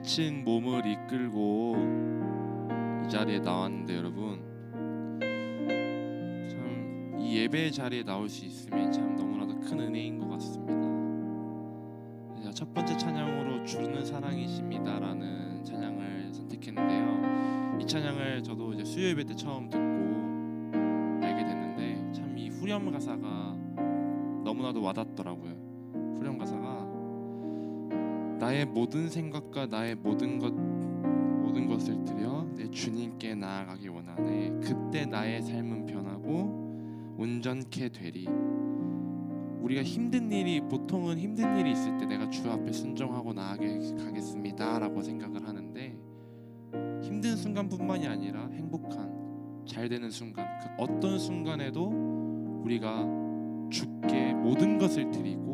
지친 몸을 이끌고 이 자리에 나왔는데 여러분, 참 이 예배 자리에 나올 수 있으면 참 너무나도 큰 은혜인 것 같습니다. 첫 번째 찬양으로 주는 사랑이십니다라는 찬양을 선택했는데요. 이 찬양을 저도 이제 수요 예배 때 처음 듣고 알게 됐는데 참 이 후렴 가사가 너무나도 와닿더라고요. 후렴 가사가 나의 모든 생각과 나의 모든 것을 드려 내 주님께 나아가기 원하네. 그때 나의 삶은 변하고 온전케 되리. 우리가 보통은 힘든 일이 있을 때 내가 주 앞에 순종하고 나아가겠습니다 라고 생각을 하는데, 힘든 순간뿐만이 아니라 행복한 잘 되는 순간, 그 어떤 순간에도 우리가 주께 모든 것을 드리고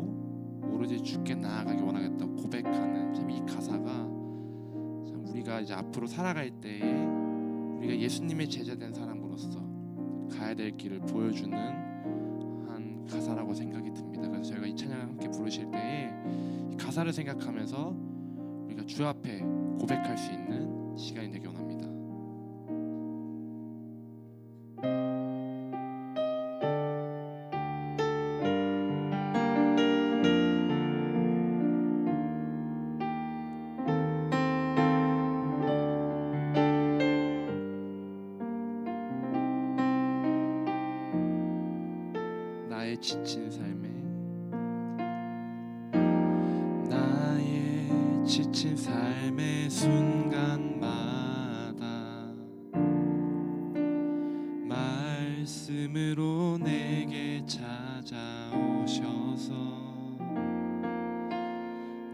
오로지 주께 나아가기 원하겠다고 고백하는, 참 이 가사가 참 우리가 이제 앞으로 살아갈 때에 우리가 예수님의 제자된 사람으로서 가야 될 길을 보여주는 한 가사라고 생각이 듭니다. 그래서 저희가 이 찬양을 함께 부르실 때에 이 가사를 생각하면서 우리가 주 앞에 고백할 수 있는 시간이 되기 원합니다. 나의 지친 삶의 순간마다 말씀으로 내게 찾아오셔서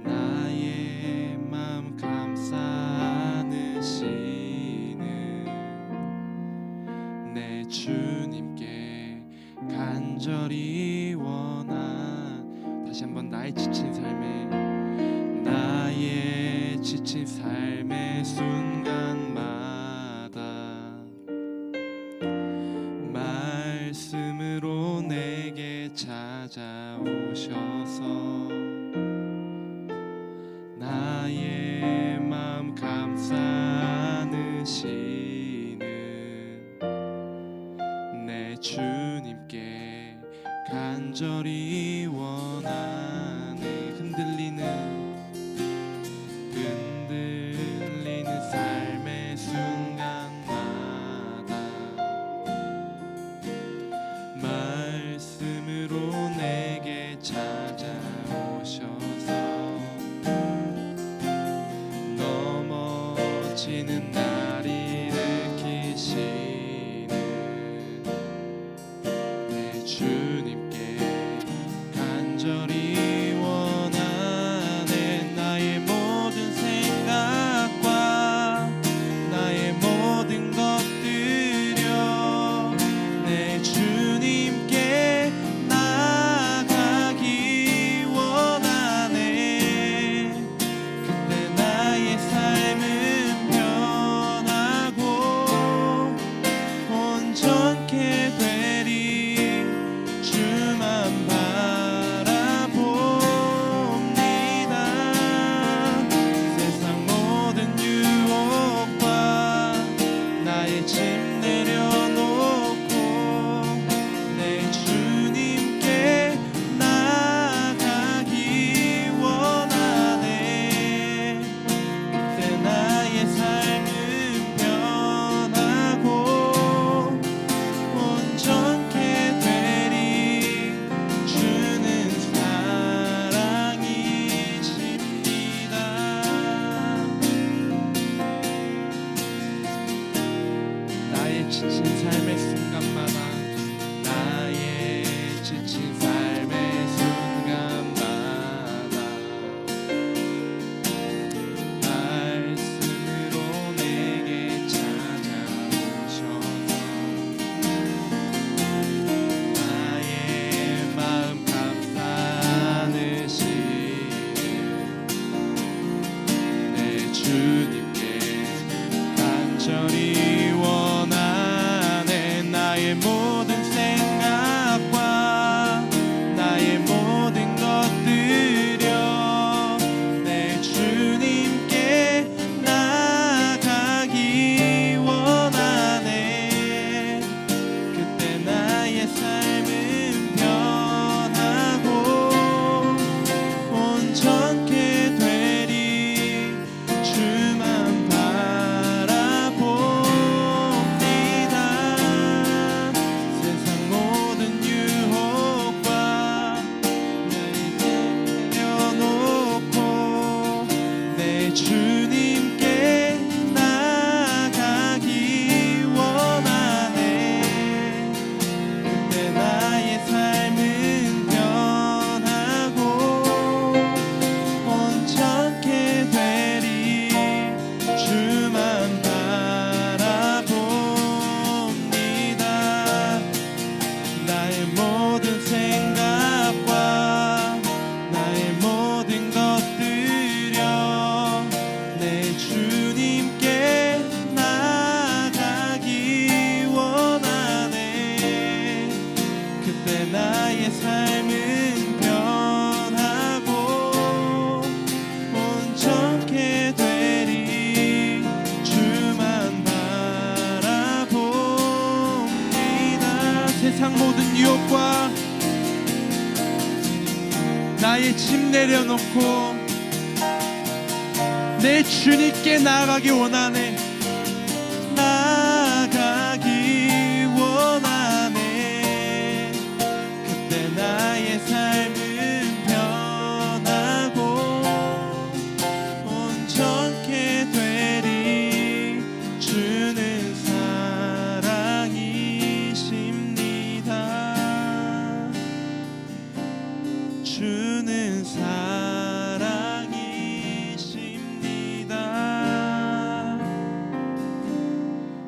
나의 맘 감싸 안으시는 내 주님께 간절히 원한, 다시 한번 나의 지친 삶의 순간마다 말씀으로 내게 찾아오셔서 나의 맘 감싸 안으시는 내 주님께 간절히 원하네. 흔들리는 삶의 순간마다 말씀으로 내게 찾아오셔서 넘어지는 날 일으키시는 내 주님께 간절히 원하네. 나의 모든 생각과 나의 모든 것들여 내 주님께 나아가기 원하네. 그때 나의 삶은 변하고 유혹과 나의 짐 내려놓고 내 주님께 나아가기 원하네. 나아가기 원하네. 그때 나의 삶은 변하고 온전케 되리. 주는 사랑이십니다. 주는 사랑이십니다.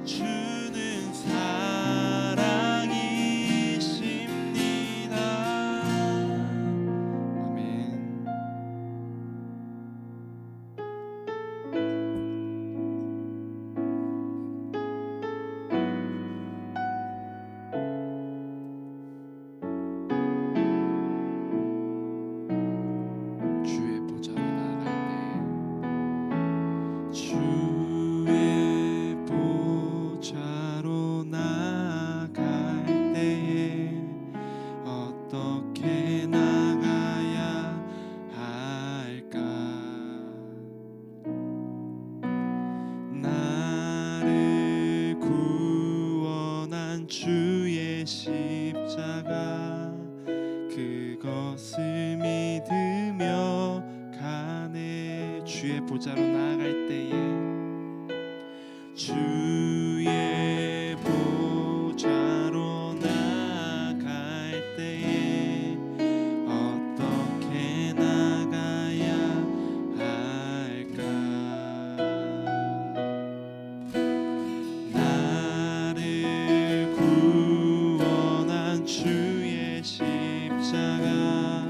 주는 사랑이십니다. 아멘. 주의 보좌로 나아갈 때, 주의 보좌로 나아갈 때에 어떻게 나가야 할까? 나를 구원한 주의 십자가, 그것을 믿으며 가네. 주의 보좌로 나아갈 때에, 주의 보좌로 나아갈 때에 어떻게 나가야 할까? 나를 구원한 주의 십자가,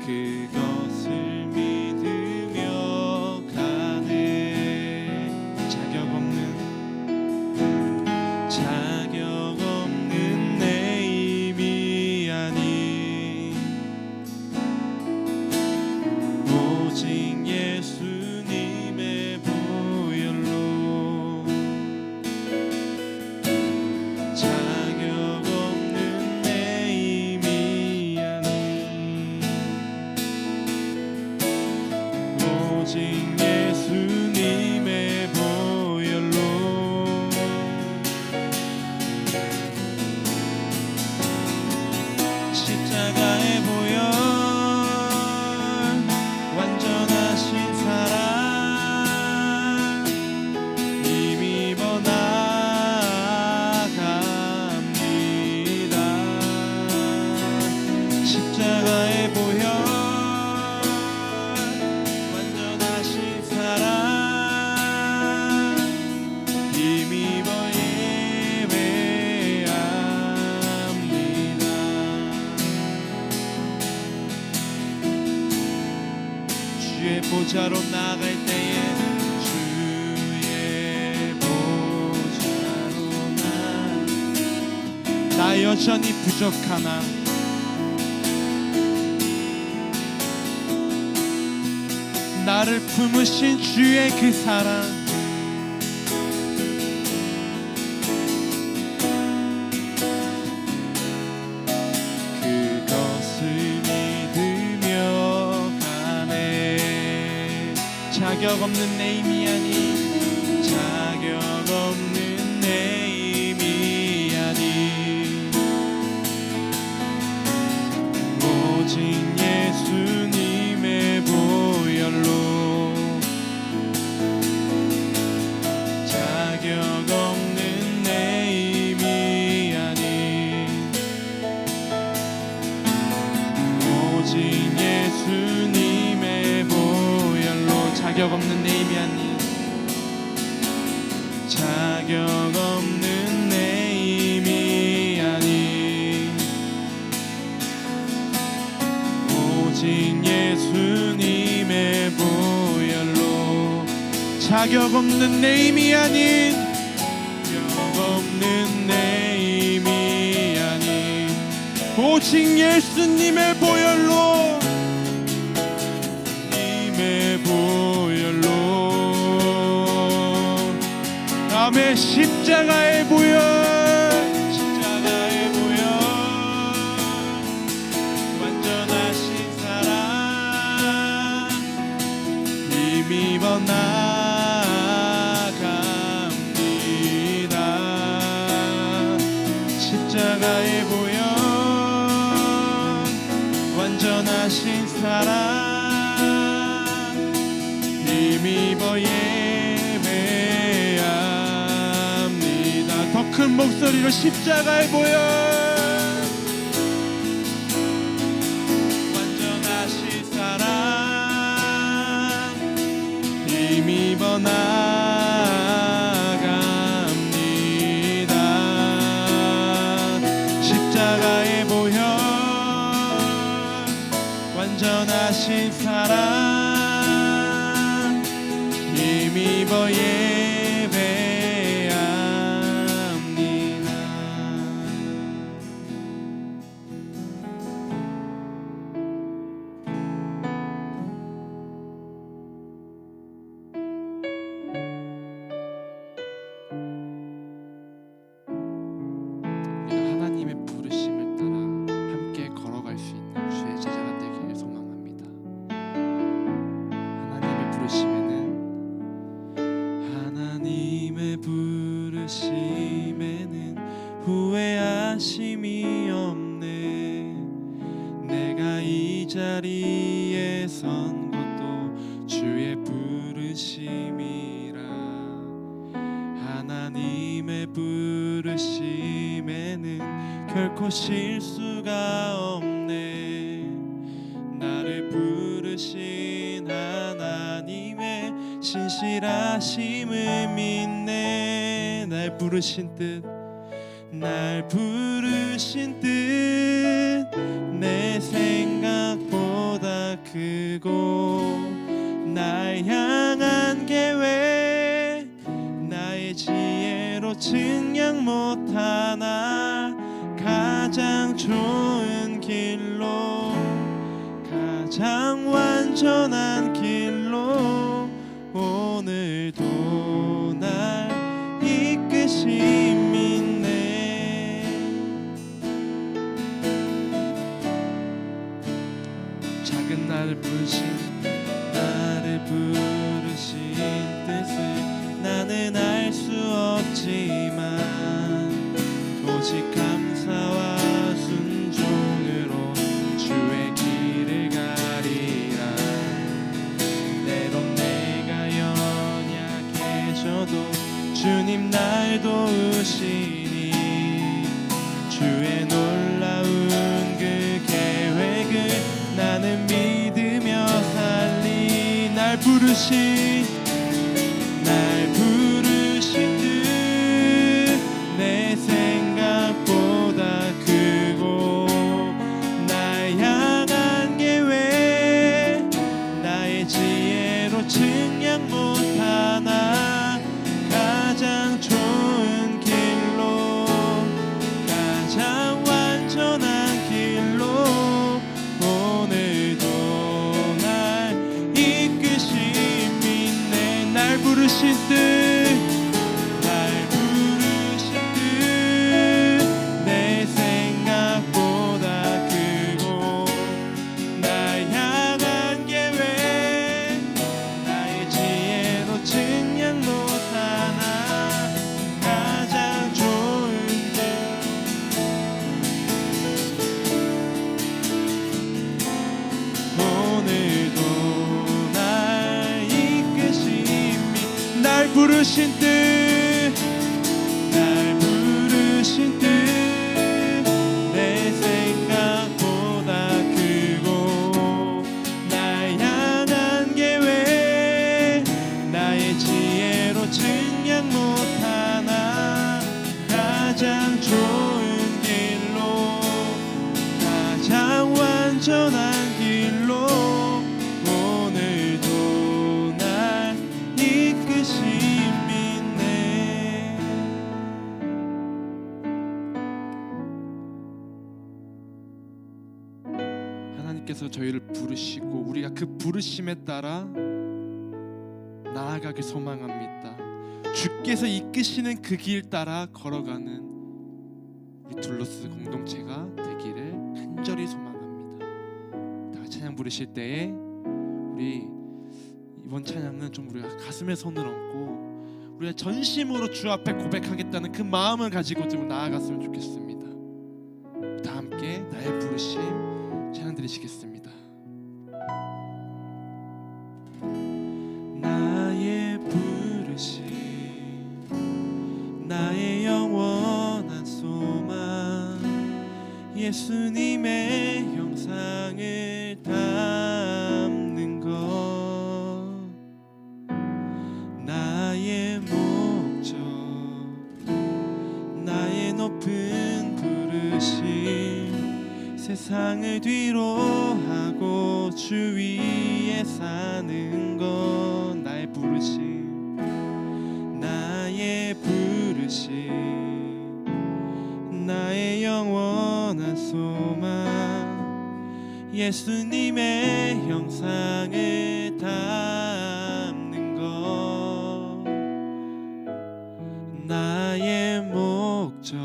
그것을 믿으며 가네. 자격 없는 내 힘이 아닌 오직 예수님의 보혈로. 자격 없는 내 힘이 아닌 오직 예수님의 보혈로. 십자가의 보혈, 완전하신 사랑 힘입어 나아갑니다. 십자가의 보혈, 완전하신 사랑 힘입어 예배합니다. 주의 보좌로 나아갈 때에, 주의 보좌로 나 여전히 부족하나 나를 품으신 주의 그 사랑, 그것을 믿으며 가네. 자격 없는 내 힘이 아닌, 자격 없는 내 힘이 아닌 오직 예수님의 보혈로. 자격 없는 내 힘이 아닌 오직 예수님의 보혈로. 자격 없는 내 힘이 아닌, 자격 없는 내 힘이 아닌 오직 예수님의 보혈로. 자격 없는 내 힘이 아닌, 자격 없는 내 힘이 아닌 오직 예수님의 보혈로. 님의 보혈로. 아멘. 십자가의 보혈, 십자가의 보혈, 힘입어 나아갑니다. 십자가에 보여 완전하신 사랑 힘입어 예배합니다. 더 큰 목소리로 십자가에 보여 완전하신 사랑 힘입어 나아갑니다. 십자가에 보여 완전하신 사랑 힘입어 예배합니다. 우리가 하나님의 부르심을 따라 함께 걸어갈 수 있는 주의 제자가 되기를 소망합니다. 하나님의 부르심에는 후회하심이 없네. 내가 이 자리에 선 것도 주의 부르심이라. 하나님의 부르심에는 결코 실수가 없네. 나를 부르신 하나님의 신실하심을 믿네. 날 부르신 뜻 내 생각보다 크고 날 향한 계획 나의 지혜로 측량 못하나 가장 좋은 길로 가장 완전한 길로 오늘도 날 이끄심 있네. 작은 나를 부르신 뜻을 나는 알 수 없지만 오직 감사와 순종으로 주의 길을 가리라. 때론 내가 연약해져도 주님 날 도우시니 주의 놀라운 그 계획을 나는 믿으며 살리. 날 부르신 듯 내 생각보다 크고 날 향한 계획 나의 지혜로 측량 못하나 가장 좋은 길로 가장 완전한 길로 오늘도 날 이끄심 있네. 날 부르신 뜻 내 생각보다 크고 날 향한 계획 나의 지혜로 측량 못하나 가장 좋은 길 오늘도 날 이끄심이. 날 부르신 뜻 내 생각보다 크고 날 향한 계획 나의 지혜로 측량 못하나 가장 좋은 길로 가장 완전한 길로 오늘도 날 이끄심 있네. 하나님께서 저희를 부르시고 우리가 그 부르심에 따라 나아가길 소망합니다. 주께서 이끄시는 그 길 따라 걸어가는 우리 둘러스 공동체가 되기를 간절히 소망합니다. 다 같이 찬양 부르실 때에 우리 이번 찬양은 좀 우리가 가슴에 손을 얹고 우리가 전심으로 주 앞에 고백하겠다는 그 마음을 가지고 좀 나아갔으면 좋겠습니다. 다 함께 나의 부르심 찬양 드리시겠습니다. 나의 부르심, 나의 영원한 소망, 예수님의 형상을 담는 것, 나의 목적, 나의 높은 부르심, 세상을 뒤로 하고 주 위에 사는 것, 나의 부르심, 나의 부르심, 나의 영원한 소망, 예수님의 형상을 담는 것, 나의 목적,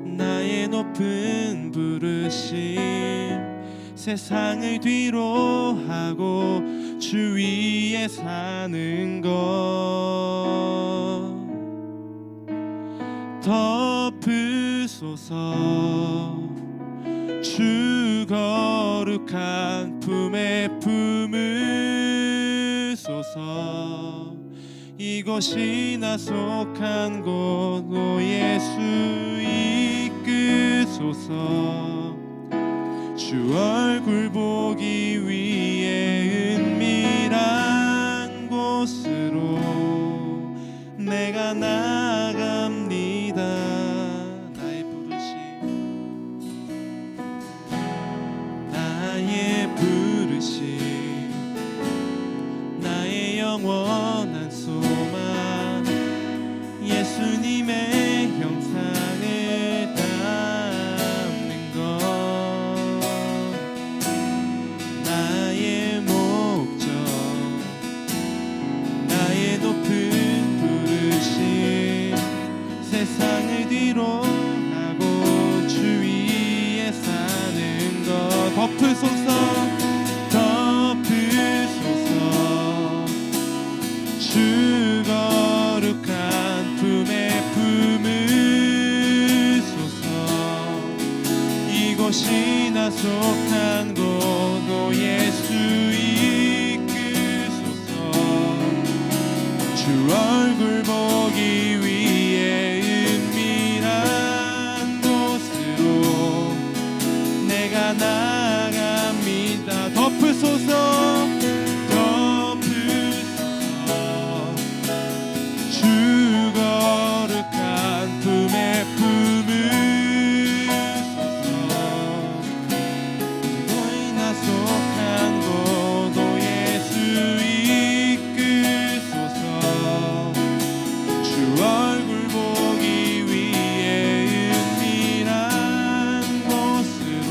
나의 높은 부르심, 세상을 뒤로 하고 주 위에 사는 것, 덮으소서 주 거룩한 품에 품으소서, 이곳이 나 속한 곳, 오 예수 이끄소서, 주 얼굴 보기 위해 은밀한 곳으로 내가 나아갑니다. 나의 부르심, 나의 부르심, 나의 영원한 소망, 예수님의 형상을 담는 것, 나의 목적, 나의 높은 부르심, 세상을 뒤로 하고 주 위에 사는 것, 덮으소서 덮으소서 주 거룩한 품에 품으소서, 이곳이 나 속한 곳, 오 예수 이끄소서, 주 얼굴 보기 위해 은밀한 곳으로 내가 나아갑니다. 덮으소서 덮으소서 주 거룩한 품에 품으소서, 너희 나 속한 곳, 오 예수 이끄소서, 주 얼굴 보기 위해 은밀한 곳으로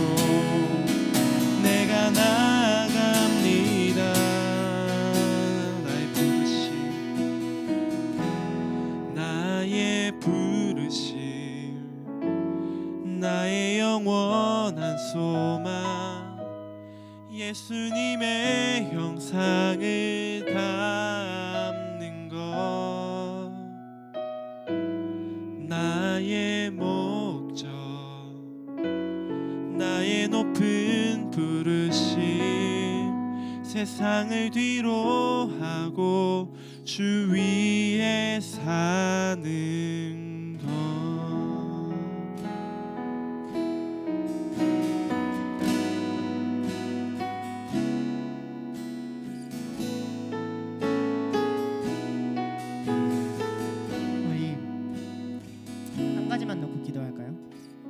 내가 나아갑니다. 나의 부르심, 나의 부르심, 나의 영원한 소망, 예수님의 형상을 담는 것, 나의 목적, 나의 높은 부르심, 세상을 뒤로 하고 주 위에 사는 것. 우리 한 가지만 넣고 기도할까요?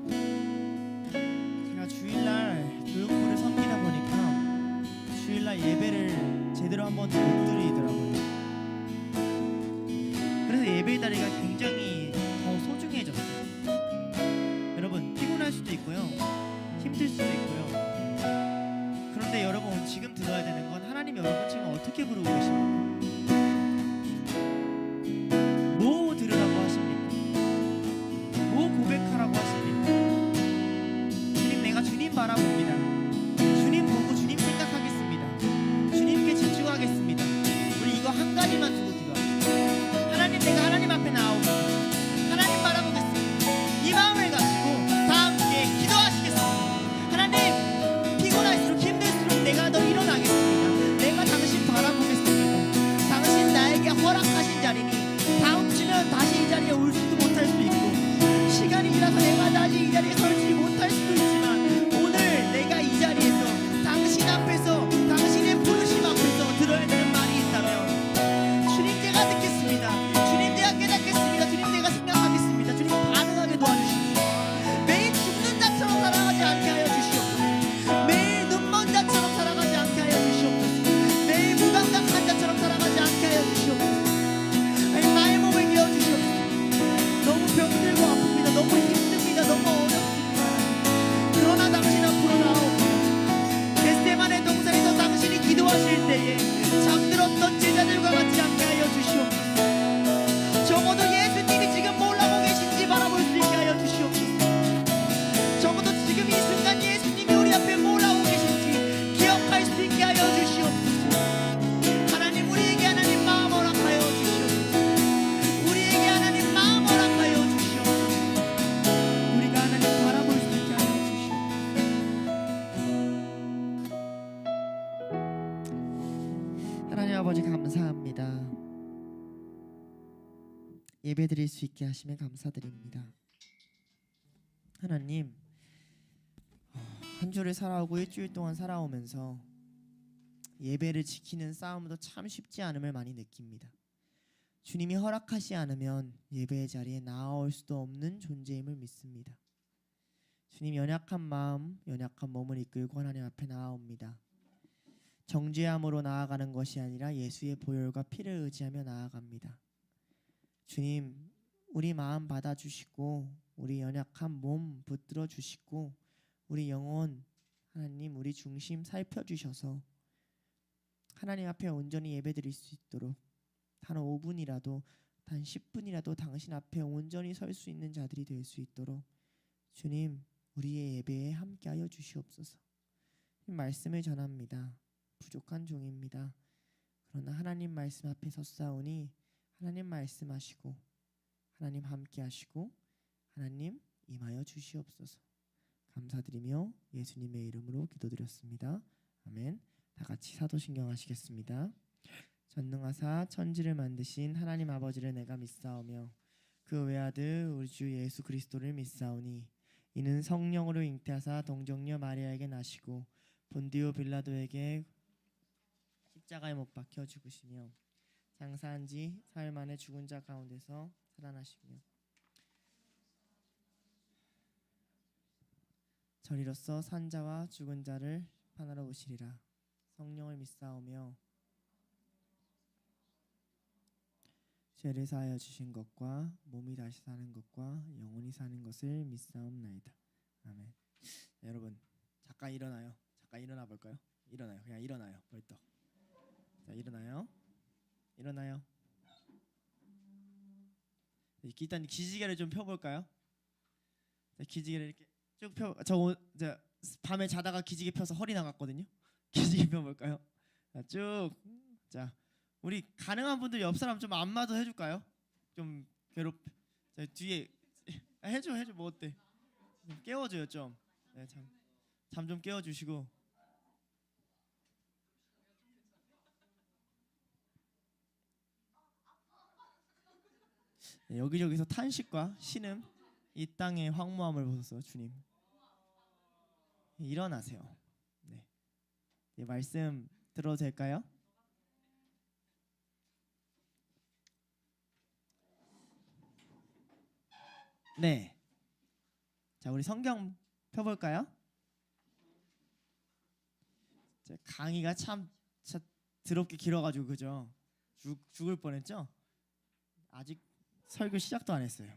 제가 주일날 교육부를 섬기다 보니까 주일날 예배를 제대로 한 번도 못 드리더라고요. 그래서 예배의 자리가 굉장히 더 소중해졌어요. 여러분 피곤할 수도 있고요, 힘들 수도 있고요. 그런데 여러분 지금 들어야 되는 건 하나님 여러분 지금 어떻게 부르고 계십니까? 뭐 들으라고 하십니까? 뭐 고백하라고 하십니까? 주님, 내가 주님 바라봅니다. 주님 보고 주님 생각하겠습니다. 주님께 집중하겠습니다. 가지만 쓰고 기도하겠습니다. 하나님, 내가 하나님 앞에 나오고 하나님 바라보겠습니다. 이 마음을 가지고 다 함께 기도하시겠습니다. 하나님, 피곤할수록 힘들수록 내가 더 일어나겠습니다. 내가 당신 바라보겠습니다. 당신 나에게 허락하신 자리니 다음 주면 다시 이 자리에 올 수도 못할 수도 있고, 시간이 지나서 내가 다시 이 자리에 설지 못할 수도 있지만, 오늘 내가 이 자리에서 당신 앞에서 당신의 부르심 앞에서 들어야 되는 말이 있다면, 주님 제가 듣겠습니다. 주님 제가 깨닫겠습니다. 주님 제가 생각하겠습니다. 주님 반응하게 도와주십시오. 매일 죽는 자처럼 살아가지 않게 하여 주시옵소서. 매일 눈먼 자처럼 살아가지 않게 하여 주시옵소서. 매일 무감각한 자처럼 살아가지 않게 하여 주시옵소서. 아니, 나의 몸을 깨워 주시옵소서. 너무 병들고 아픕니다. 너무 힘듭니다. 너무 어렵습니다. 그러나 당신 앞으로 나옵니다. 겟세마네 동산에서 당신이 기도하실 때에 잠들었던 제자들과 같지 않게 하여 주시옵소서. 적어도 예수님이 지금 뭘 하고 계신지 바라볼 수 있게 하여 주시옵소서. 적어도 지금 이 순간 예수님이 우리 앞에 뭘 하고 계신지 기억할 수 있게 하여 주시옵소서. 하나님, 우리에게 하나님 마음 허락하여 주시옵소서. 우리에게 하나님 마음 허락하여 주시옵소서. 우리가 하나님 바라볼 수 있게 하여 주시옵소서. 하나님 아버지, 감사합니다. 예배드릴 수 있게 하시면 감사드립니다. 하나님, 한 주를 살아오고 일주일 동안 살아오면서 예배를 지키는 싸움도 참 쉽지 않음을 많이 느낍니다. 주님이 허락하지 않으면 예배의 자리에 나아올 수도 없는 존재임을 믿습니다. 주님, 연약한 마음, 연약한 몸을 이끌고 하나님 앞에 나아옵니다. 정죄함으로 나아가는 것이 아니라 예수의 보혈과 피를 의지하며 나아갑니다. 주님, 우리 마음 받아주시고 우리 연약한 몸 붙들어 주시고 우리 영혼, 하나님, 우리 중심 살펴주셔서 하나님 앞에 온전히 예배드릴 수 있도록 단 5분이라도 단 10분이라도 당신 앞에 온전히 설 수 있는 자들이 될 수 있도록 주님, 우리의 예배에 함께하여 주시옵소서. 말씀을 전합니다. 부족한 종입니다. 그러나 하나님 말씀 앞에 섰사오니 하나님 말씀하시고 하나님 함께하시고 하나님 임하여 주시옵소서. 감사드리며 예수님의 이름으로 기도드렸습니다. 아멘. 다 같이 사도신경 하시겠습니다. 전능하사 천지를 만드신 하나님 아버지를 내가 믿사오며 그 외아들 우리 주 예수 그리스도를 믿사오니 이는 성령으로 잉태하사 동정녀 마리아에게 나시고 본디오 빌라도에게 십자가에 못 박혀 죽으시며 장사한 지 사흘 만에 죽은 자 가운데서 살아나시며 저리로서 산 자와 죽은 자를 판하러 오시리라. 성령을 믿사오며 죄를 사하여 주신 것과 몸이 다시 사는 것과 영원히 사는 것을 믿사옵나이다. 아멘. 네, 여러분 잠깐 일어나요. 잠깐 일어나 볼까요? 일어나요. 그냥 일어나요. 벌떡. 자, 일어나요. 일어나요. 일단 기지개를 좀 펴볼까요? 자, 기지개를 이렇게 쭉 펴. 저 밤에 자다가 기지개 펴서 허리 나갔거든요. 기지개 펴볼까요? 자, 쭉. 자, 우리 가능한 분들 옆 사람 좀 안마도 해줄까요? 좀 자, 뒤에 해줘 뭐 어때? 좀 깨워줘요 좀. 네, 잠 좀 깨워주시고. 네, 여기저기서 탄식과 신음, 이 땅의 황무함을 보소서. 주님 일어나세요. 네, 네, 말씀 들어도 될까요? 네. 자, 우리 성경 펴볼까요? 자, 강의가 참 더럽게 길어가지고 그죠? 죽을 뻔했죠? 아직 설교 시작도 안 했어요.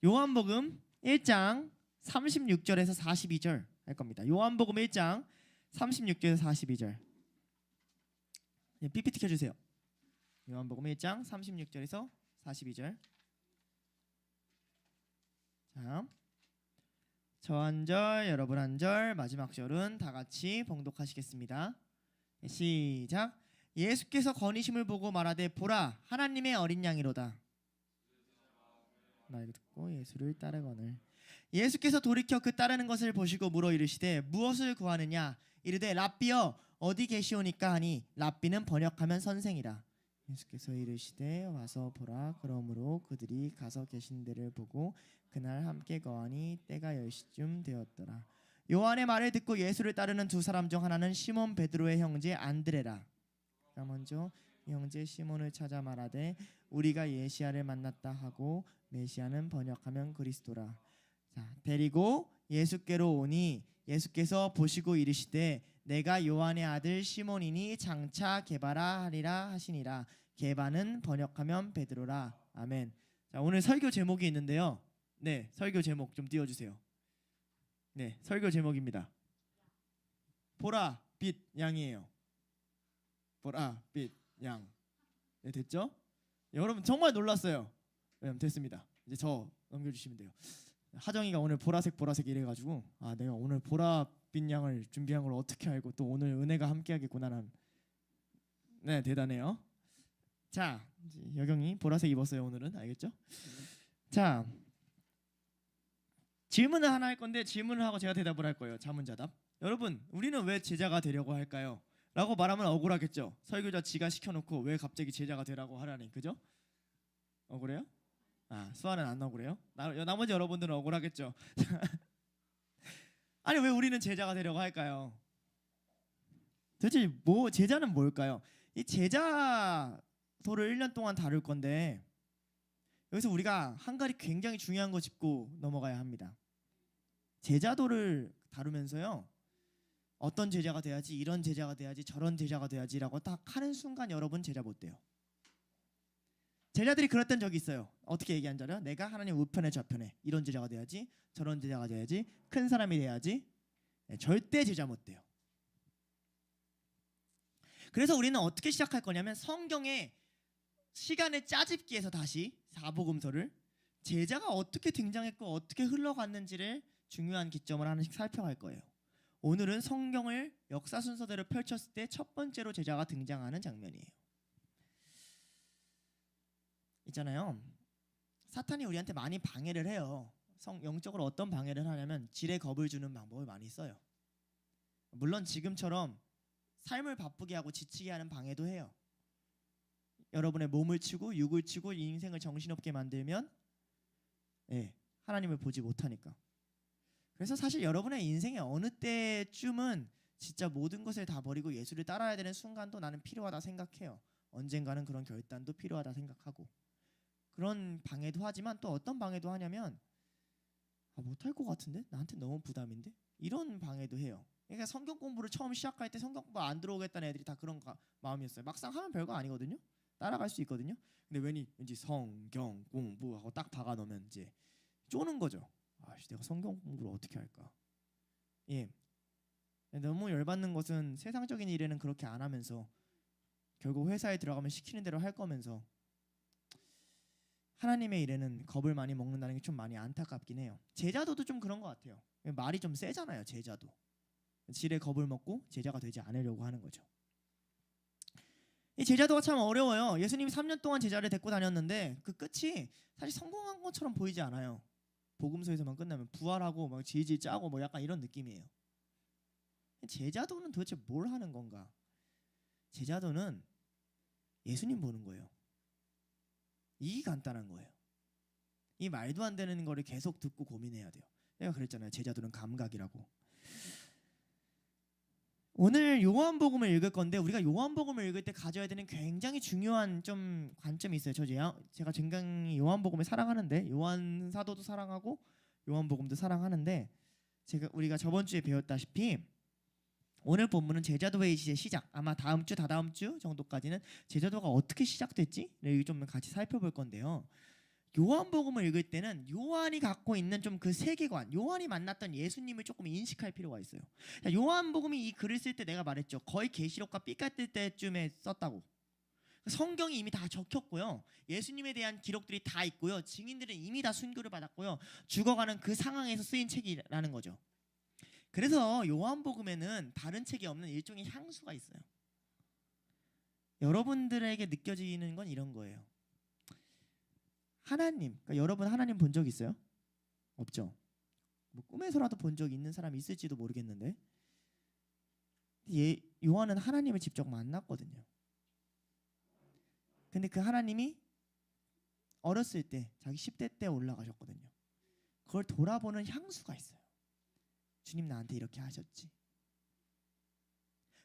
요한복음 1장 36절에서 42절 할 겁니다. 요한복음 1장 36절에서 42절. PPT 켜주세요. 요한복음 1장 36절에서 42절. 자, 저 한 절, 여러분 한 절, 마지막 절은 다 같이 봉독하시겠습니다. 시작. 예수께서 건의심을 보고 말하되 보라 하나님의 어린 양이로다. 말 듣고 예수를 따르거늘. 예수께서 돌이켜 그 따르는 것을 보시고 물어 이르시되 무엇을 구하느냐. 이르되 랍비여 어디 계시오니까 하니 랍비는 번역하면 선생이라. 예수께서 이르시되 와서 보라. 그러므로 그들이 가서 계신 데를 보고 그날 함께 거하니 때가 10시쯤 되었더라. 요한의 말을 듣고 예수를 따르는 두 사람 중 하나는 시몬 베드로의 형제 안드레라. 그가 먼저 형제 시몬을 찾아 말하되 우리가 예시야를 만났다 하고 메시아는 번역하면 그리스도라. 자, 데리고 예수께로 오니 예수께서 보시고 이르시되 내가 요한의 아들 시몬이니 장차 게바라 하리라 하시니라. 게바는 번역하면 베드로라. 아멘. 자, 오늘 설교 제목이 있는데요. 네, 설교 제목 좀 띄워주세요. 네, 설교 제목입니다. 보라 빛 양이에요. 보라 빛 양. 네, 됐죠? 여러분 정말 놀랐어요. 네, 됐습니다. 이제 저 넘겨주시면 돼요. 하정이가 오늘 보라색 이래가지고 아 내가 오늘 보라빛 양을 준비한 걸 어떻게 알고 또 오늘 은혜가 함께하겠구나는. 네, 대단해요. 자, 여경이 보라색 입었어요 오늘은. 알겠죠? 자, 질문을 하나 할 건데 질문을 하고 제가 대답을 할 거예요. 자문자답. 여러분 우리는 왜 제자가 되려고 할까요? 라고 말하면 억울하겠죠. 설교자 지가 시켜놓고 왜 갑자기 제자가 되라고 하라니. 그죠? 억울해요? 아, 수아는 안 억울해요? 나머지 여러분들은 억울하겠죠. 아니 왜 우리는 제자가 되려고 할까요? 도대체 뭐 제자는 뭘까요? 이 제자도를 1년 동안 다룰 건데 여기서 우리가 한 가지 굉장히 중요한 거 짚고 넘어가야 합니다. 제자도를 다루면서요, 어떤 제자가 돼야지, 이런 제자가 돼야지, 저런 제자가 돼야지라고 딱 하는 순간 여러분 제자 못 돼요. 제자들이 그랬던 적이 있어요. 어떻게 얘기한 줄 알아요? 내가 하나님 우편에 좌편에 이런 제자가 돼야지, 저런 제자가 돼야지, 큰 사람이 돼야지. 네, 절대 제자 못 돼요. 그래서 우리는 어떻게 시작할 거냐면 성경의 시간의 짜집기에서 다시 사복음서를 제자가 어떻게 등장했고 어떻게 흘러갔는지를 중요한 기점을 하나씩 살펴갈 거예요. 오늘은 성경을 역사 순서대로 펼쳤을 때 첫 번째로 제자가 등장하는 장면이에요. 있잖아요. 사탄이 우리한테 많이 방해를 해요. 영적으로 어떤 방해를 하냐면 지레 겁을 주는 방법을 많이 써요. 물론 지금처럼 삶을 바쁘게 하고 지치게 하는 방해도 해요. 여러분의 몸을 치고 육을 치고 인생을 정신없게 만들면 하나님을 보지 못하니까. 그래서 사실 여러분의 인생의 어느 때쯤은 진짜 모든 것을 다 버리고 예수를 따라야 되는 순간도 나는 필요하다 생각해요. 언젠가는 그런 결단도 필요하다 생각하고. 그런 방해도 하지만 또 어떤 방해도 하냐면 못할 것 같은데? 나한테 너무 부담인데? 이런 방해도 해요. 그러니까 성경 공부를 처음 시작할 때 성경 공부 안 들어오겠다는 애들이 다 그런 마음이었어요. 막상 하면 별거 아니거든요. 따라갈 수 있거든요. 근데 왠지 성경 공부하고 딱 박아놓으면 이제 쪼는 거죠. 내가 성경 공부를 어떻게 할까? 예, 너무 열받는 것은 세상적인 일에는 그렇게 안 하면서 결국 회사에 들어가면 시키는 대로 할 거면서 하나님의 일에는 겁을 많이 먹는다는 게 좀 많이 안타깝긴 해요. 제자도도 좀 그런 것 같아요. 말이 좀 세잖아요. 제자도 지레 겁을 먹고 제자가 되지 않으려고 하는 거죠. 이 제자도가 참 어려워요. 예수님이 3년 동안 제자를 데리고 다녔는데 그 끝이 사실 성공한 것처럼 보이지 않아요. 복음서에서만 끝나면 부활하고 막 질질 짜고 뭐 약간 이런 느낌이에요. 제자도는 도대체 뭘 하는 건가? 제자도는 예수님 보는 거예요. 이 간단한 거예요. 이 말도 안 되는 거를 계속 듣고 고민해야 돼요. 내가 그랬잖아요. 제자도는 감각이라고. 오늘 요한복음을 읽을 건데 우리가 요한복음을 읽을 때 가져야 되는 굉장히 중요한 좀 관점이 있어요. 제가 굉장히 요한복음을 사랑하는데 요한 사도도 사랑하고 요한복음도 사랑하는데 우리가 저번 주에 배웠다시피 오늘 본문은 제자도의 시작, 아마 다음 주 다다음 주 정도까지는 제자도가 어떻게 시작됐지를 좀 같이 살펴볼 건데요. 요한복음을 읽을 때는 요한이 갖고 있는 좀 그 세계관, 요한이 만났던 예수님을 조금 인식할 필요가 있어요. 요한복음이 이 글을 쓸 때 내가 말했죠. 거의 계시록과 삐까뜰 때쯤에 썼다고. 성경이 이미 다 적혔고요. 예수님에 대한 기록들이 다 있고요. 증인들은 이미 다 순교를 받았고요. 죽어가는 그 상황에서 쓰인 책이라는 거죠. 그래서 요한복음에는 다른 책이 없는 일종의 향수가 있어요. 여러분들에게 느껴지는 건 이런 거예요. 하나님, 그러니까 여러분 하나님 본 적 있어요? 없죠. 뭐 꿈에서라도 본 적 있는 사람이 있을지도 모르겠는데, 요한은 하나님을 직접 만났거든요. 근데 그 하나님이 어렸을 때 자기 10대 때 올라가셨거든요. 그걸 돌아보는 향수가 있어요. 주님 나한테 이렇게 하셨지.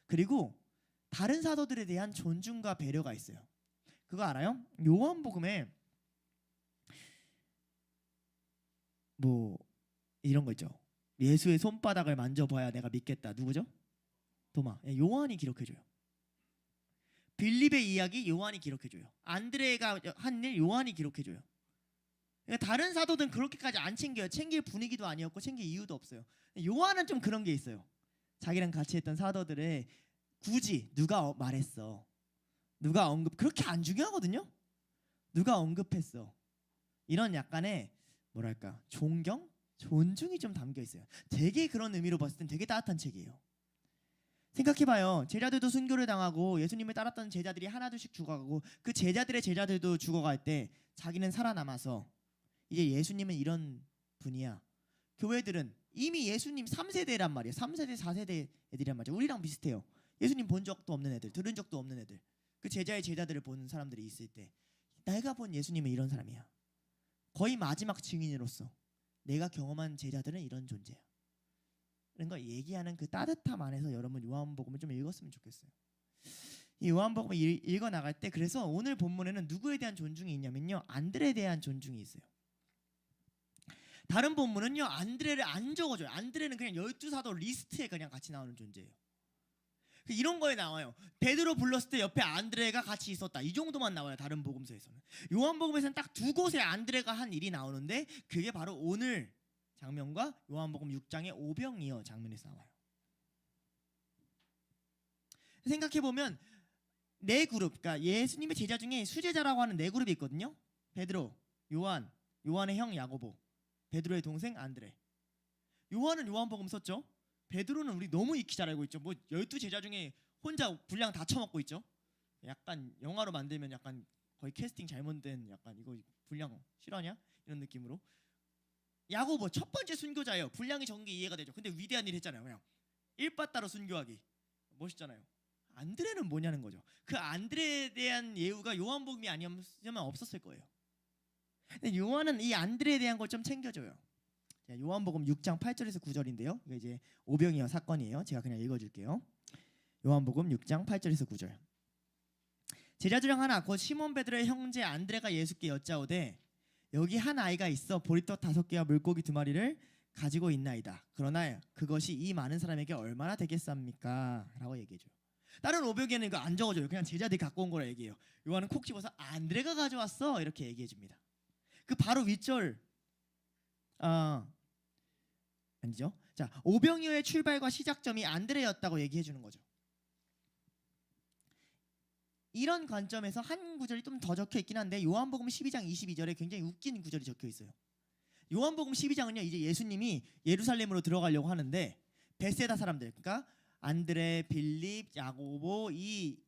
그리고 다른 사도들에 대한 존중과 배려가 있어요. 그거 알아요? 요한복음에 뭐 이런 거 있죠. 예수의 손바닥을 만져봐야 내가 믿겠다. 누구죠? 도마. 요한이 기록해줘요. 빌립의 이야기 요한이 기록해줘요. 안드레가 한 일 요한이 기록해줘요. 그러니까 다른 사도들은 그렇게까지 안 챙겨요. 챙길 분위기도 아니었고 챙길 이유도 없어요. 요한은 좀 그런 게 있어요. 자기랑 같이 했던 사도들의 굳이 누가 말했어, 누가 언급, 그렇게 안 중요하거든요. 누가 언급했어, 이런 약간의 뭐랄까 존경, 존중이 좀 담겨 있어요. 되게 그런 의미로 봤을 땐 되게 따뜻한 책이에요. 생각해봐요. 제자들도 순교를 당하고 예수님을 따랐던 제자들이 하나둘씩 죽어가고 그 제자들의 제자들도 죽어갈 때 자기는 살아남아서 이제 예수님은 이런 분이야. 교회들은 이미 예수님 3세대란 말이에요. 3세대 4세대 애들이란 말이에요. 우리랑 비슷해요. 예수님 본 적도 없는 애들, 들은 적도 없는 애들, 그 제자의 제자들을 보는 사람들이 있을 때 내가 본 예수님은 이런 사람이야. 거의 마지막 증인으로서 내가 경험한 제자들은 이런 존재야. 이런 거 얘기하는 그 따뜻함 안에서 여러분 요한복음을 좀 읽었으면 좋겠어요. 이 요한복음을 읽어 나갈 때 그래서 오늘 본문에는 누구에 대한 존중이 있냐면요, 안드레에 대한 존중이 있어요. 다른 본문은요 안드레를 안 적어줘요. 안드레는 그냥 12사도 리스트에 그냥 같이 나오는 존재예요. 이런 거에 나와요. 베드로 불렀을 때 옆에 안드레가 같이 있었다. 이 정도만 나와요. 다른 복음서에서는. 요한복음에서는 딱 두 곳에 안드레가 한 일이 나오는데 그게 바로 오늘 장면과 요한복음 6장의 오병이어 장면에서 나와요. 생각해보면 네 그룹, 그러니까 예수님의 제자 중에 수제자라고 하는 네 그룹이 있거든요. 베드로, 요한, 요한의 형 야고보, 베드로의 동생 안드레. 요한은 요한복음 썼죠. 베드로는 우리 너무 익히 잘 알고 있죠. 뭐 12제자 중에 혼자 분량 다 처먹고 있죠. 약간 영화로 만들면 약간 거의 캐스팅 잘못된, 약간 이거 분량 실화냐? 이런 느낌으로. 야고보 첫 번째 순교자예요. 분량이 적은 게 이해가 되죠. 근데 위대한 일 했잖아요. 그냥 일바따로 순교하기. 멋있잖아요. 안드레는 뭐냐는 거죠. 그 안드레에 대한 예우가 요한복음이 아니면 없었을 거예요. 근데 요한은 이 안드레에 대한 걸 좀 챙겨줘요. 요한복음 6장 8절에서 9절인데요. 이거 이제 오병이어 사건이에요. 제가 그냥 읽어줄게요. 요한복음 6장 8절에서 9절. 제자 중 하나 곧 시몬 베드로의 형제 안드레가 예수께 여짜오되 여기 한 아이가 있어 보리떡 5개와 물고기 2마리를 가지고 있나이다. 그러나 그것이 이 많은 사람에게 얼마나 되겠습니까? 라고 얘기해줘요. 다른 오병이어는 이거 안 적어줘요. 그냥 제자들이 갖고 온 거라 얘기해요. 요한은 콕 집어서 안드레가 가져왔어 이렇게 얘기해줍니다. 그 바로 윗절 아니죠. 자, 오병이어의 출발과 시작점이 안드레였다고 얘기해 주는 거죠. 이런 관점에서 한 구절이 좀 더 적혀 있긴 한데 요한복음 12장 22절에 굉장히 웃긴 구절이 적혀 있어요. 요한복음 12장은요 이제 예수님이 예루살렘으로 들어가려고 하는데 베세다 사람들, 그러니까 안드레, 빌립, 야고보 이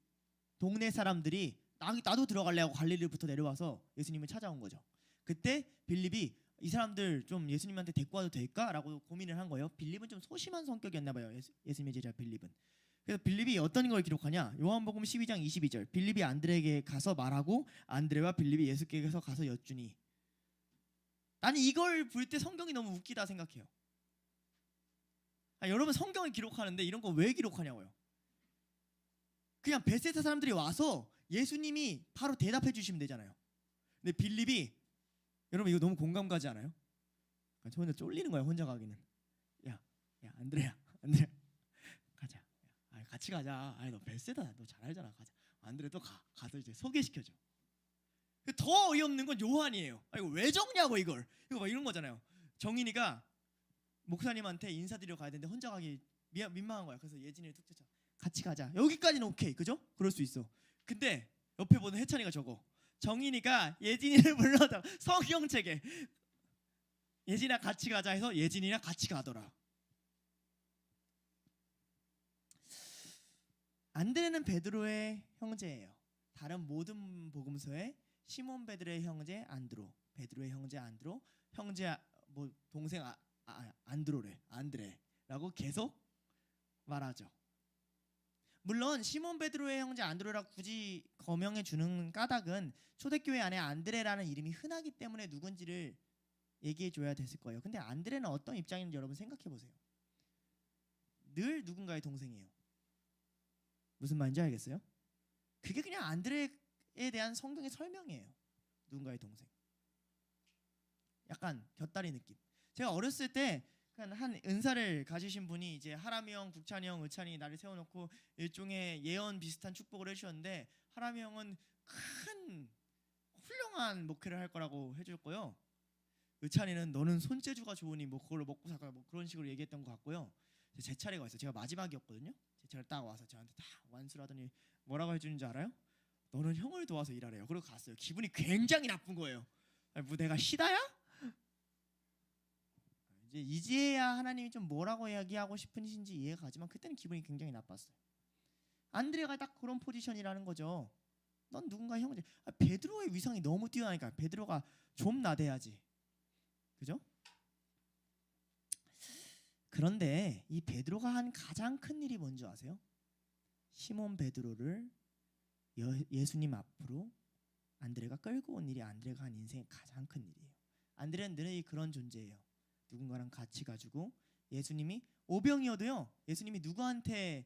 동네 사람들이 나도 들어갈래 하고 갈릴리부터 내려와서 예수님을 찾아온 거죠. 그때 빌립이 이 사람들 좀 예수님한테 데리고 와도 될까라고 고민을 한 거예요. 빌립은 좀 소심한 성격이었나 봐요. 예수님의 제자 빌립은. 그래서 빌립이 어떤 걸 기록하냐? 요한복음 12장 22절. 빌립이 안드레에게 가서 말하고 안드레와 빌립이 예수께서 가서 여쭈니. 나는 이걸 볼 때 성경이 너무 웃기다 생각해요. 여러분 성경을 기록하는데 이런 거 왜 기록하냐고요? 그냥 베세다 사람들이 와서 예수님이 바로 대답해 주시면 되잖아요. 근데 빌립이, 여러분 이거 너무 공감 가지 않아요? 저 혼자 쫄리는 거야. 혼자 가기는. 야 안드레야 가자. 같이 가자. 너 베세다 너 잘 알잖아. 가자. 안드레 또 가서 이제 소개시켜줘. 더 어이없는 건 요한이에요. 이거 왜 적냐고 이걸. 이거 막 이런 거잖아요. 정인이가 목사님한테 인사드리러 가야 되는데 혼자 가기 민망한 거야. 그래서 예진이를 툭 쫓아. 같이 가자. 여기까지는 오케이. 그죠? 그럴 수 있어. 근데 옆에 보는 해찬이가 적어. 정인이가 예진이를 불러다 성경책에 예진아 같이 가자 해서 예진이랑 같이 가더라. 안드레는 베드로의 형제예요. 다른 모든 복음서에 시몬 베드로의 형제 안드로, 베드로의 형제 안드로, 형제 뭐 동생 안드레라고 계속 말하죠. 물론 시몬 베드로의 형제 안드로라고 굳이 거명해 주는 까닭은 초대교회 안에 안드레라는 이름이 흔하기 때문에 누군지를 얘기해 줘야 됐을 거예요. 근데 안드레는 어떤 입장인지 여러분 생각해 보세요. 늘 누군가의 동생이에요. 무슨 말인지 알겠어요? 그게 그냥 안드레에 대한 성경의 설명이에요. 누군가의 동생. 약간 곁다리 느낌. 제가 어렸을 때 한 은사를 가지신 분이 이제 하람이 형, 국찬이 형, 의찬이 나를 세워놓고 일종의 예언 비슷한 축복을 해주셨는데, 하람이 형은 큰 훌륭한 목회를 할 거라고 해줬고요. 의찬이는 너는 손재주가 좋으니 뭐 그걸로 먹고 살까 뭐 그런 식으로 얘기했던 것 같고요. 제 차례가 왔어요. 제가 마지막이었거든요. 제 차례 딱 와서 저한테 다 완수를 하더니 뭐라고 해주는 줄 알아요? 너는 형을 도와서 일하래요. 그리고 갔어요. 기분이 굉장히 나쁜 거예요. 아니, 뭐 내가 시다야? 이제야 하나님이 좀 뭐라고 이야기하고 싶으신지 이해가 가지만 그때는 기분이 굉장히 나빴어요. 안드레가 딱 그런 포지션이라는 거죠. 넌 누군가 형제. 베드로의 위상이 너무 뛰어나니까 베드로가 좀 나대야지. 그죠? 그런데 이 베드로가 한 가장 큰 일이 뭔지 아세요? 시몬 베드로를 예수님 앞으로 안드레가 끌고 온 일이 안드레가 한 인생의 가장 큰 일이에요. 안드레는 늘 그런 존재예요. 누군가랑 같이 가지고 예수님이 오병이어도요. 예수님이 누구한테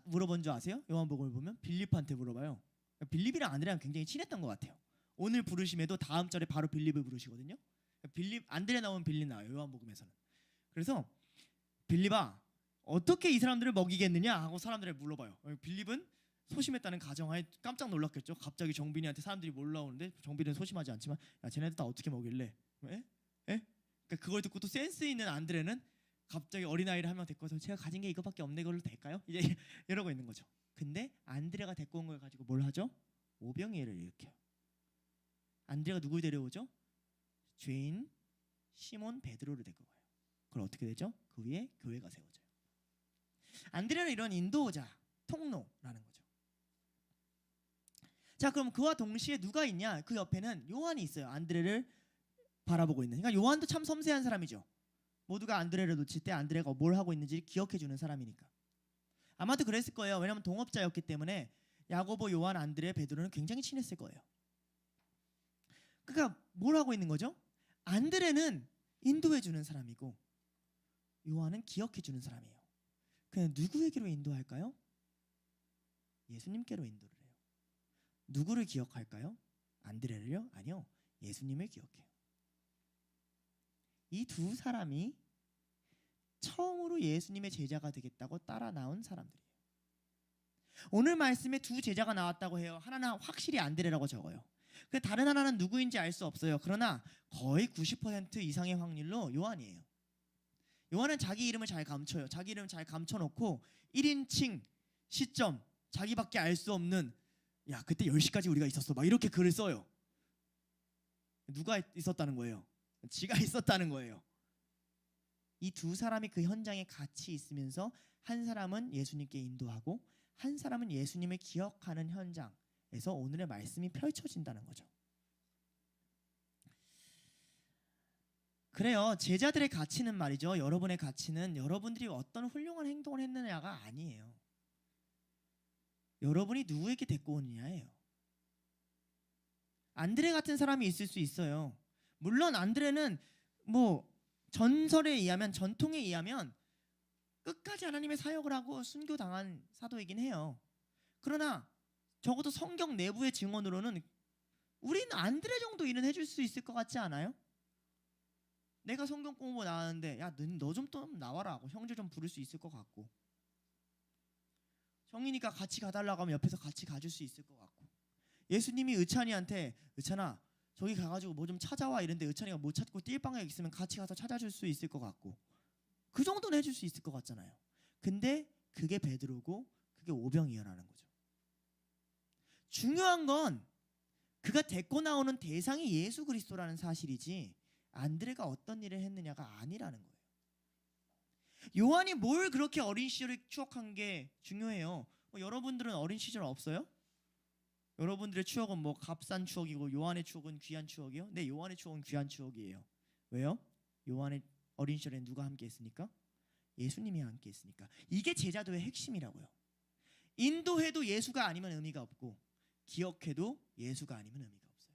물어본 줄 아세요? 요한복음을 보면 빌립한테 물어봐요. 빌립이랑 안드레랑 굉장히 친했던 것 같아요. 오늘 부르심에도 다음 절에 바로 빌립을 부르시거든요. 빌립 안드레 나오면 빌립 나와요. 요한복음에서는. 그래서 빌립아 어떻게 이 사람들을 먹이겠느냐 하고 사람들을 물어봐요. 빌립은 소심했다는 가정하에 깜짝 놀랐겠죠. 갑자기 정빈이한테 사람들이 몰라오는데 정빈은 소심하지 않지만 야 쟤네들 다 어떻게 먹일래? 에? 그러니까 그걸 듣고 또 센스 있는 안드레는 갑자기 어린아이를 한 명 데리고 와서 제가 가진 게 이거밖에 없네 걸로 될까요? 이제 이러고 있는 거죠. 근데 안드레가 데리고 온 걸 가지고 뭘 하죠? 오병이어를 일으켜요. 안드레가 누굴 데려오죠? 죄인 시몬 베드로를 데리고 가요. 그걸 어떻게 되죠? 그 위에 교회가 세워져요. 안드레는 이런 인도자, 통로라는 거죠. 자, 그럼 그와 동시에 누가 있냐? 그 옆에는 요한이 있어요. 안드레를 바라보고 있는. 그러니까 요한도 참 섬세한 사람이죠. 모두가 안드레를 놓칠 때 안드레가 뭘 하고 있는지 기억해주는 사람이니까. 아마도 그랬을 거예요. 왜냐하면 동업자였기 때문에 야고보, 요한, 안드레, 베드로는 굉장히 친했을 거예요. 그러니까 뭘 하고 있는 거죠? 안드레는 인도해주는 사람이고 요한은 기억해주는 사람이에요. 그냥 누구에게로 인도할까요? 예수님께로 인도를 해요. 누구를 기억할까요? 안드레를요? 아니요. 예수님을 기억해요. 이 두 사람이 처음으로 예수님의 제자가 되겠다고 따라 나온 사람들이에요. 오늘 말씀에 두 제자가 나왔다고 해요. 하나는 확실히 안드레라고 적어요. 그 다른 하나는 누구인지 알 수 없어요. 그러나 거의 90% 이상의 확률로 요한이에요. 요한은 자기 이름을 잘 감춰요. 자기 이름 잘 감춰놓고 1인칭 시점 자기밖에 알 수 없는 야 그때 10시까지 우리가 있었어 막 이렇게 글을 써요. 누가 있었다는 거예요? 지가 있었다는 거예요. 이 두 사람이 그 현장에 같이 있으면서 한 사람은 예수님께 인도하고 한 사람은 예수님을 기억하는 현장에서 오늘의 말씀이 펼쳐진다는 거죠. 그래요. 제자들의 가치는 말이죠. 여러분의 가치는 여러분들이 어떤 훌륭한 행동을 했느냐가 아니에요. 여러분이 누구에게 데리고 오느냐예요. 안드레 같은 사람이 있을 수 있어요. 물론 안드레는 뭐 전설에 의하면 전통에 의하면 끝까지 하나님의 사역을 하고 순교당한 사도이긴 해요. 그러나 적어도 성경 내부의 증언으로는 우리는 안드레 정도 일은 해줄 수 있을 것 같지 않아요? 내가 성경 공부 나왔는데 야 너 좀 또 나와라 하고 형제 좀 부를 수 있을 것 같고 정이니까 같이 가달라고 하면 옆에서 같이 가줄 수 있을 것 같고 예수님이 의찬이한테 의찬아 저기 가가지고 뭐 좀 찾아와 이런데 의찬이가 못 찾고 뛸 방에 있으면 같이 가서 찾아줄 수 있을 것 같고 그 정도는 해줄 수 있을 것 같잖아요. 근데 그게 베드로고 그게 오병이어라는 거죠. 중요한 건 그가 데리고 나오는 대상이 예수 그리스도라는 사실이지 안드레가 어떤 일을 했느냐가 아니라는 거예요. 요한이 뭘 그렇게 어린 시절을 추억한 게 중요해요. 여러분들은 어린 시절 없어요? 여러분들의 추억은 뭐 값싼 추억이고 요한의 추억은 귀한 추억이요? 네, 요한의 추억은 귀한 추억이에요. 왜요? 요한의 어린 시절에 누가 함께 했으니까? 예수님이 함께 했으니까. 이게 제자도의 핵심이라고요. 인도해도 예수가 아니면 의미가 없고 기억해도 예수가 아니면 의미가 없어요.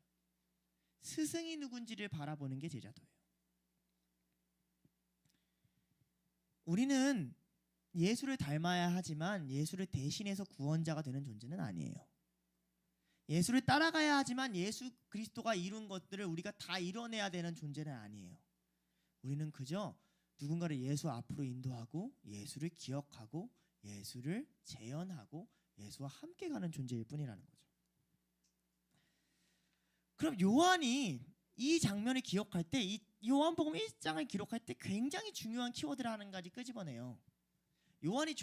스승이 누군지를 바라보는 게 제자도예요. 우리는 예수를 닮아야 하지만 예수를 대신해서 구원자가 되는 존재는 아니에요. 예수를 따라가야 하지만 예수 그리스도가 이룬 것들을 우리가 다 이뤄내야 되는 존재는 아니에요. 우리는 그저 누군가를 예수 앞으로 인도하고 예수를 기억하고 예수를 재현하고 예수와 함께 가는 존재일 뿐이라는 거죠. 그럼 요한이 이 장면을 기억할 때, 이 요한복음 1장을 기록할 때 굉장히 중요한 키워드를 한 가지 끄집어내요. 요한이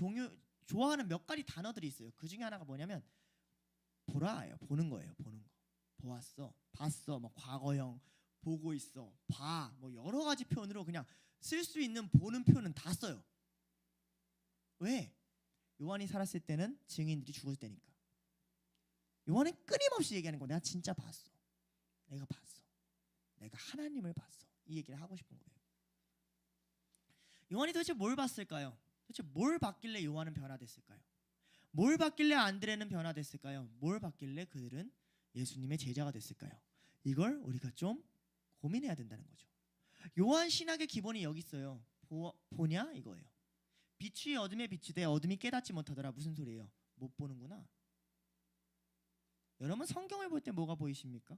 좋아하는 몇 가지 단어들이 있어요. 그 중에 하나가 뭐냐면 보라예요. 보는 거예요. 보는 거. 보았어, 봤어, 뭐 과거형, 보고 있어, 봐, 뭐 여러 가지 표현으로 그냥 쓸 수 있는 보는 표현은 다 써요. 왜? 요한이 살았을 때는 증인들이 죽을 때니까. 요한은 끊임없이 얘기하는 거. 내가 진짜 봤어. 내가 봤어. 내가 하나님을 봤어. 이 얘기를 하고 싶은 거예요. 요한이 도대체 뭘 봤을까요? 도대체 뭘 봤길래 요한은 변화됐을까요? 뭘 봤길래 안드레는 변화됐을까요? 뭘 봤길래 그들은 예수님의 제자가 됐을까요? 이걸 우리가 좀 고민해야 된다는 거죠. 요한 신학의 기본이 여기 있어요. 보냐 이거예요. 빛이 어둠에 비추되 어둠이 깨닫지 못하더라. 무슨 소리예요? 못 보는구나. 여러분 성경을 볼 때 뭐가 보이십니까?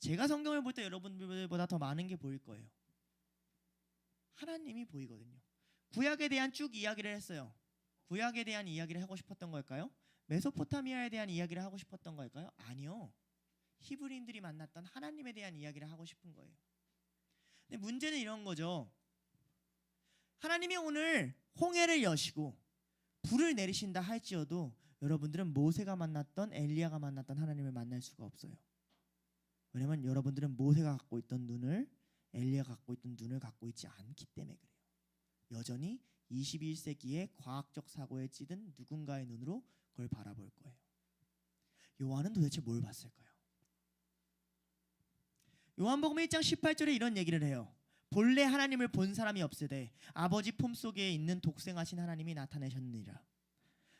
제가 성경을 볼 때 여러분들보다 더 많은 게 보일 거예요. 하나님이 보이거든요. 구약에 대한 쭉 이야기를 했어요. 구약에 대한 이야기를 하고 싶었던 걸까요? 메소포타미아에 대한 이야기를 하고 싶었던 걸까요? 아니요. 히브리인들이 만났던 하나님에 대한 이야기를 하고 싶은 거예요. 근데 문제는 이런 거죠. 하나님이 오늘 홍해를 여시고 불을 내리신다 할지어도 여러분들은 모세가 만났던 엘리야가 만났던 하나님을 만날 수가 없어요. 왜냐면 여러분들은 모세가 갖고 있던 눈을 엘리야가 갖고 있던 눈을 갖고 있지 않기 때문에 그래요. 여전히 21세기의 과학적 사고에 찌든 누군가의 눈으로 그걸 바라볼 거예요. 요한은 도대체 뭘 봤을까요? 요한복음 1장 18절에 이런 얘기를 해요. 본래 하나님을 본 사람이 없으되 아버지 품속에 있는 독생하신 하나님이 나타내셨느니라.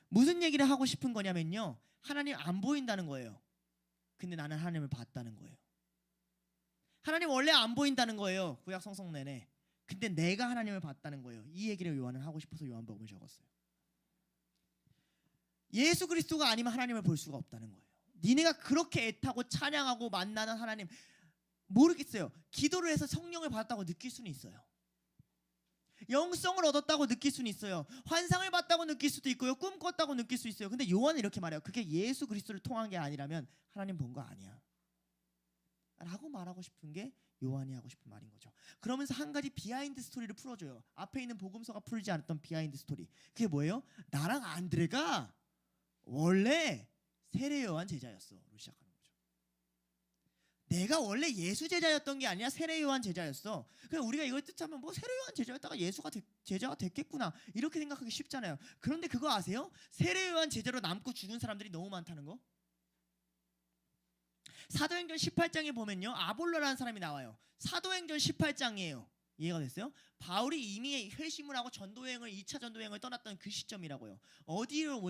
무슨 얘기를 하고 싶은 거냐면요, 하나님 안 보인다는 거예요. 근데 나는 하나님을 봤다는 거예요. 하나님 원래 안 보인다는 거예요. 구약 성경 내내. 근데 내가 하나님을 봤다는 거예요. 이 얘기를 요한은 하고 싶어서 요한복음을 적었어요. 예수 그리스도가 아니면 하나님을 볼 수가 없다는 거예요. 니네가 그렇게 애타고 찬양하고 만나는 하나님, 모르겠어요. 기도를 해서 성령을 받았다고 느낄 수는 있어요. 영성을 얻었다고 느낄 수는 있어요. 환상을 봤다고 느낄 수도 있고요. 꿈 꿨다고 느낄 수 있어요. 근데 요한은 이렇게 말해요. 그게 예수 그리스도를 통한 게 아니라면 하나님 본 거 아니야 라고 말하고 싶은 게 요한이 하고 싶은 말인 거죠. 그러면서 한 가지 비하인드 스토리를 풀어줘요. 앞에 있는 복음서가 풀지 않았던 비하인드 스토리. 그게 뭐예요? 나랑 안드레가 원래 세례 요한 제자였어 로 시작하는 거죠. 내가 원래 예수 제자였던 게 아니라 세례 요한 제자였어. 그냥 우리가 이걸 뜻하면 뭐 세례 요한 제자였다가 예수가 제자가 됐겠구나 이렇게 생각하기 쉽잖아요. 그런데 그거 아세요? 세례 요한 제자로 남고 죽은 사람들이 너무 많다는 거. 사도행전 18장에 보면요, 아볼로라는 사람이 나와요. 사도행전 18장이에요. 이해가 됐어요? 바울이 이미 회심을 하고 전도여행을 2차 전도여행을 떠났던 그 시점이라고요. 어디로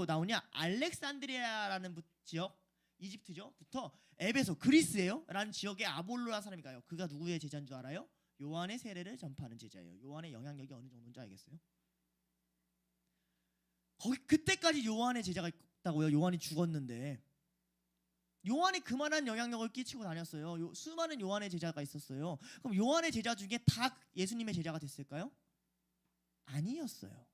나오냐? 알렉산드리아라는 지역, 이집트죠.부터 에베소, 그리스예요. 라는 지역에 아볼로라는 사람이 가요. 그가 누구의 제자인 줄 알아요? 요한의 세례를 전파하는 제자예요. 요한의 영향력이 어느 정도인지 알겠어요? 거기 그때까지 요한의 제자가 있다고요. 요한이 죽었는데 요한이 그만한 영향력을 끼치고 다녔어요. 수많은 요한의 제자가 있었어요. 그럼 요한의 제자 중에 다 예수님의 제자가 됐을까요? 아니었어요.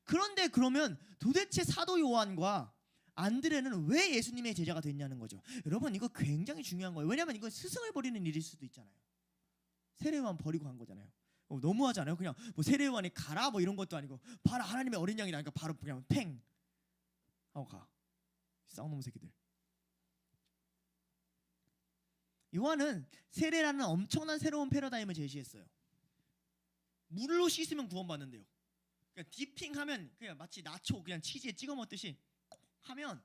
그런데 그러면 도대체 사도 요한과 안드레는 왜 예수님의 제자가 됐냐는 거죠. 여러분 이거 굉장히 중요한 거예요. 왜냐하면 이건 스승을 버리는 일일 수도 있잖아요. 세례 요한 버리고 간 거잖아요. 너무하잖아요. 그냥 뭐 세례 요한이 가라 뭐 이런 것도 아니고 봐라 하나님의 어린 양이라니까 바로 그냥 팽 하고 가. 쌍놈 새끼들. 요한은 세례라는 엄청난 새로운 패러다임을 제시했어요. 물로 씻으면 구원받는데요. 그러니까 디핑하면 그냥 마치 나초 그냥 치즈에 찍어 먹듯이 하면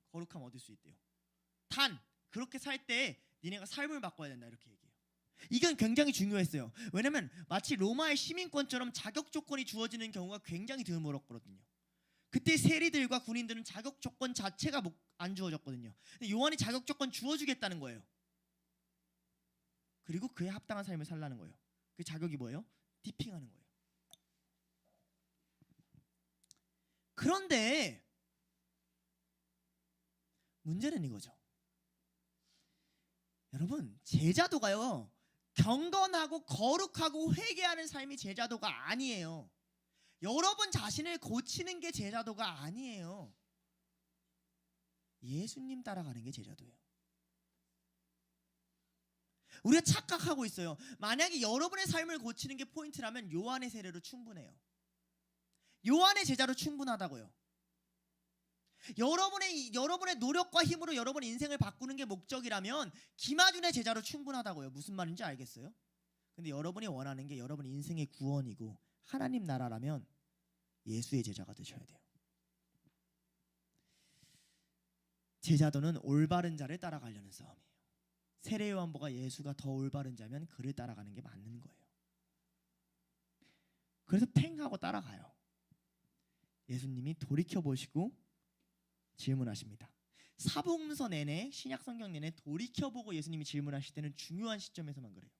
거룩함 얻을 수 있대요. 단 그렇게 살 때 니네가 삶을 바꿔야 된다 이렇게 얘기해요. 이건 굉장히 중요했어요. 왜냐면 마치 로마의 시민권처럼 자격 조건이 주어지는 경우가 굉장히 드물었거든요. 그때 세리들과 군인들은 자격 조건 자체가 안 주어졌거든요. 근데 요한이 자격 조건 주어주겠다는 거예요. 그리고 그에 합당한 삶을 살라는 거예요. 그 자격이 뭐예요? 디핑하는 거예요. 그런데 문제는 이거죠. 여러분, 제자도가요 경건하고 거룩하고 회개하는 삶이 제자도가 아니에요. 여러분 자신을 고치는 게 제자도가 아니에요. 예수님 따라가는 게 제자도예요. 우리가 착각하고 있어요. 만약에 여러분의 삶을 고치는 게 포인트라면 요한의 세례로 충분해요. 요한의 제자로 충분하다고요. 여러분의 노력과 힘으로 여러분의 인생을 바꾸는 게 목적이라면 김아준의 제자로 충분하다고요. 무슨 말인지 알겠어요? 근데 여러분이 원하는 게 여러분 인생의 구원이고 하나님 나라라면 예수의 제자가 되셔야 돼요. 제자도는 올바른 자를 따라가려는 싸움이에요. 세례 요한보가 예수가 더 올바른 자면 그를 따라가는 게 맞는 거예요. 그래서 팽하고 따라가요. 예수님이 돌이켜보시고 질문하십니다. 사복음서 내내 신약 성경 내내 돌이켜보고 예수님이 질문하실 때는 중요한 시점에서만 그래요.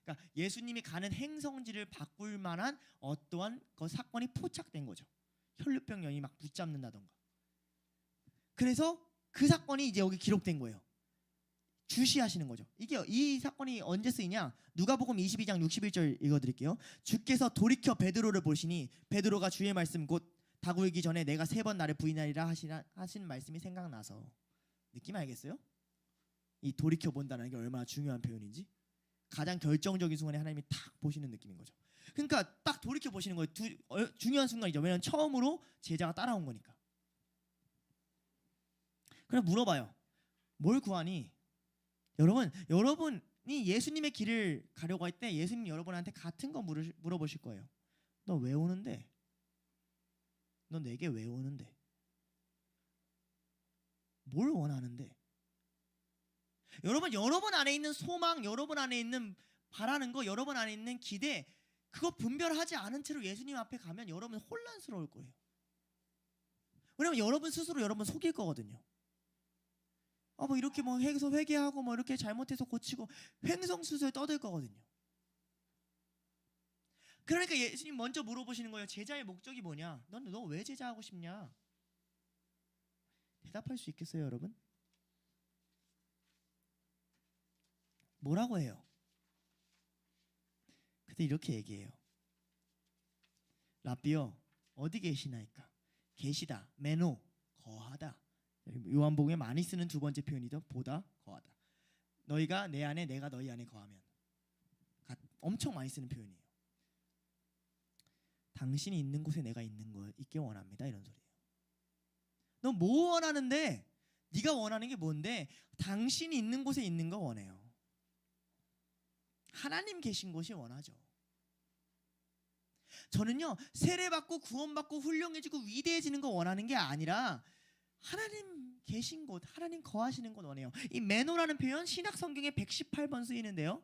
그러니까 예수님이 가는 행성지를 바꿀 만한 어떠한 그 사건이 포착된 거죠. 혈루병 여인이 막 붙잡는다던가. 그래서 그 사건이 이제 여기 기록된 거예요. 주시하시는 거죠. 이 사건이 언제 쓰이냐? 누가복음 22장 61절 읽어드릴게요. 주께서 돌이켜 베드로를 보시니 베드로가 주의 말씀 곧 다구이기 전에 내가 3번 나를 부인하리라 하신 말씀이 생각나서. 느낌 알겠어요? 이 돌이켜 본다는 게 얼마나 중요한 표현인지. 가장 결정적인 순간에 하나님이 탁 보시는 느낌인 거죠. 그러니까 딱 돌이켜 보시는 거예요. 중요한 순간이죠. 왜냐하면 처음으로 제자가 따라온 거니까. 그럼 물어봐요. 뭘 구하니? 여러분이 예수님의 길을 가려고 할 때 예수님 여러분한테 같은 거 물어보실 거예요. 너 왜 오는데? 너 내게 왜 오는데? 뭘 원하는데? 여러분 안에 있는 소망, 여러분 안에 있는 바라는 거, 여러분 안에 있는 기대, 그거 분별하지 않은 채로 예수님 앞에 가면 여러분 혼란스러울 거예요. 왜냐면 여러분 스스로 여러분 속일 거거든요. 뭐 이렇게 뭐 해서 회개하고 뭐 이렇게 잘못해서 고치고 횡성수설 떠들 거거든요. 그러니까 예수님 먼저 물어보시는 거예요. 제자의 목적이 뭐냐? 너 왜 제자하고 싶냐? 대답할 수 있겠어요, 여러분? 뭐라고 해요? 그때 이렇게 얘기해요. 라비어 어디 계시나이까? 계시다, 메노, 거하다. 요한복음에 많이 쓰는 두 번째 표현이죠. 보다, 거하다. 너희가 내 안에 내가 너희 안에 거하면. 엄청 많이 쓰는 표현이에요. 당신이 있는 곳에 내가 있게 원합니다. 이런 소리예요. 너 뭐 원하는데? 네가 원하는 게 뭔데? 당신이 있는 곳에 있는 거 원해요. 하나님 계신 곳이 원하죠. 저는요 세례받고 구원받고 훌륭해지고 위대해지는 거 원하는 게 아니라 하나님 계신 곳, 하나님 거하시는 곳 원해요. 이 메노라는 표현 신약 성경에 118번 쓰이는데요,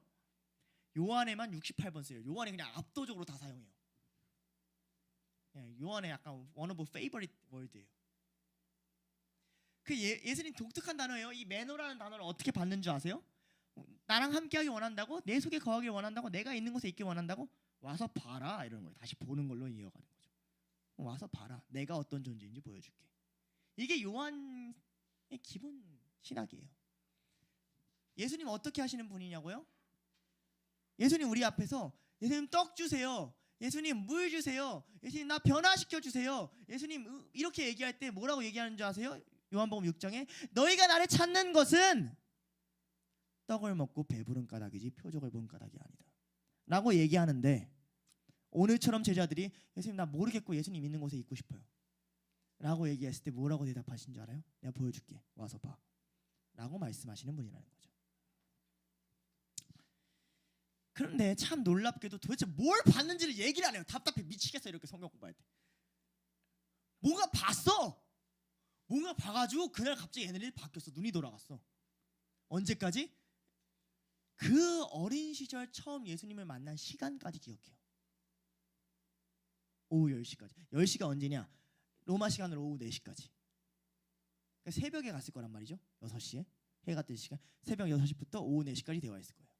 요한에만 68번 쓰여요. 요한이 그냥 압도적으로 다 사용해요. 요한의 약간 one of favorite word예요. 그 예수님 독특한 단어예요. 이 메노라는 단어를 어떻게 받는 줄 아세요? 나랑 함께하기 원한다고? 내 속에 거하기 원한다고? 내가 있는 곳에 있기 원한다고? 와서 봐라 이러는 거예요. 다시 보는 걸로 이어가는 거죠. 와서 봐라. 내가 어떤 존재인지 보여줄게. 이게 요한의 기본 신학이에요. 예수님 어떻게 하시는 분이냐고요? 예수님 우리 앞에서 예수님 떡 주세요. 예수님 물 주세요. 예수님 나 변화시켜 주세요. 예수님 이렇게 얘기할 때 뭐라고 얘기하는 줄 아세요? 요한복음 6장에 너희가 나를 찾는 것은 떡을 먹고 배부른 까닭이지 표적을 본 까닭이 아니다 라고 얘기하는데, 오늘처럼 제자들이 예수님 나 모르겠고 예수님 있는 곳에 있고 싶어요 라고 얘기했을 때 뭐라고 대답하신 줄 알아요? 내가 보여줄게, 와서 봐 라고 말씀하시는 분이라는 거죠. 그런데 참 놀랍게도 도대체 뭘 봤는지를 얘기를 안 해요. 답답해 미치겠어. 이렇게 성경 공부할 때 뭔가 봤어. 뭔가 봐가지고 그날 갑자기 에너지가 바뀌었어. 눈이 돌아갔어. 언제까지? 그 어린 시절 처음 예수님을 만난 시간까지 기억해요. 오후 10시까지. 10시가 언제냐? 로마 시간으로 오후 4시까지. 그러니까 새벽에 갔을 거란 말이죠. 6시에 해가 뜰 시간. 새벽 6시부터 오후 4시까지 되어 있을 거예요.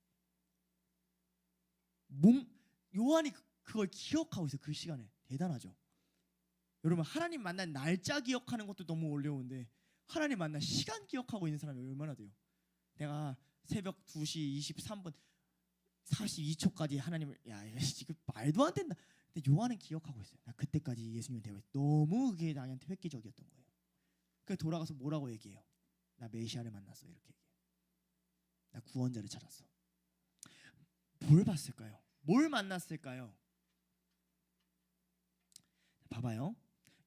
요한이 그걸 기억하고 있어요. 그 시간에. 대단하죠. 여러분 하나님 만난 날짜 기억하는 것도 너무 어려운데 하나님 만난 시간 기억하고 있는 사람이 얼마나 돼요? 내가 새벽 2시 23분 42초까지 하나님을 지금 말도 안 된다. 근데 요한은 기억하고 있어요. 나 그때까지 예수님을 대화했어. 너무 그게 나한테 획기적이었던 거예요. 그래서 돌아가서 뭐라고 얘기해요? 나 메시아를 만났어. 이렇게 얘기해요. 나 구원자를 찾았어. 뭘 봤을까요? 뭘 만났을까요? 봐봐요.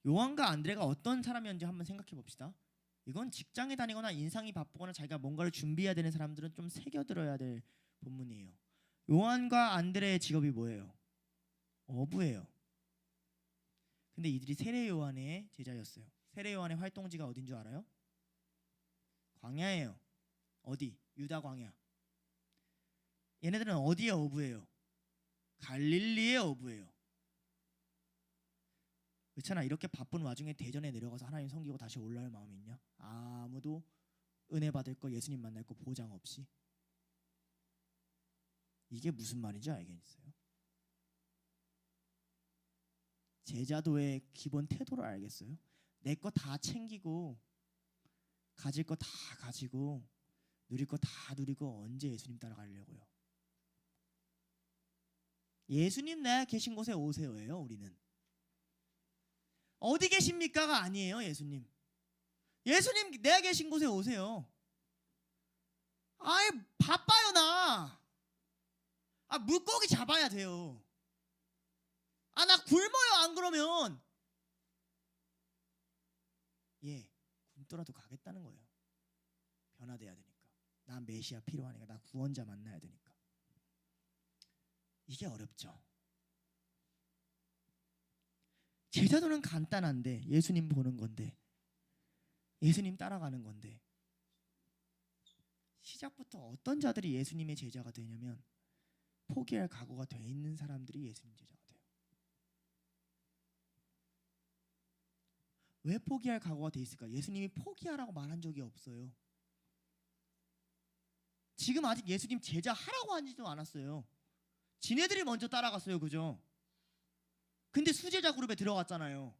요한과 안드레가 어떤 사람이었는지 한번 생각해 봅시다. 이건 직장에 다니거나 인상이 바쁘거나 자기가 뭔가를 준비해야 되는 사람들은 좀 새겨들어야 될 본문이에요. 요한과 안드레의 직업이 뭐예요? 어부예요. 근데 이들이 세례 요한의 제자였어요. 세례 요한의 활동지가 어딘 줄 알아요? 광야예요. 어디? 유다 광야. 얘네들은 어디의 어부예요? 갈릴리의 어부예요. 그렇잖아. 이렇게 바쁜 와중에 대전에 내려가서 하나님 섬기고 다시 올라올 마음이 있냐? 아무도 은혜 받을 거 예수님 만날 거 보장 없이. 이게 무슨 말인지 알겠어요? 제자도의 기본 태도를 알겠어요? 내 거 다 챙기고 가질 거 다 가지고 누릴 거 다 누리고 언제 예수님 따라가려고요? 예수님 내가 계신 곳에 오세요예요. 우리는 어디 계십니까가 아니에요. 예수님 내가 계신 곳에 오세요. 아이 바빠요 나. 물고기 잡아야 돼요. 나 굶어요. 안 그러면 굶더라도 가겠다는 거예요. 변화돼야 되니까. 난 메시아 필요하니까. 나 구원자 만나야 되니까. 이게 어렵죠. 제자도는 간단한데 예수님 보는 건데 예수님 따라가는 건데 시작부터 어떤 자들이 예수님의 제자가 되냐면 포기할 각오가 돼 있는 사람들이 예수님 제자가 돼요. 왜 포기할 각오가 돼 있을까? 예수님이 포기하라고 말한 적이 없어요. 지금 아직 예수님 제자 하라고 하지도 않았어요. 지네들이 먼저 따라갔어요. 그죠? 근데 수제자 그룹에 들어갔잖아요.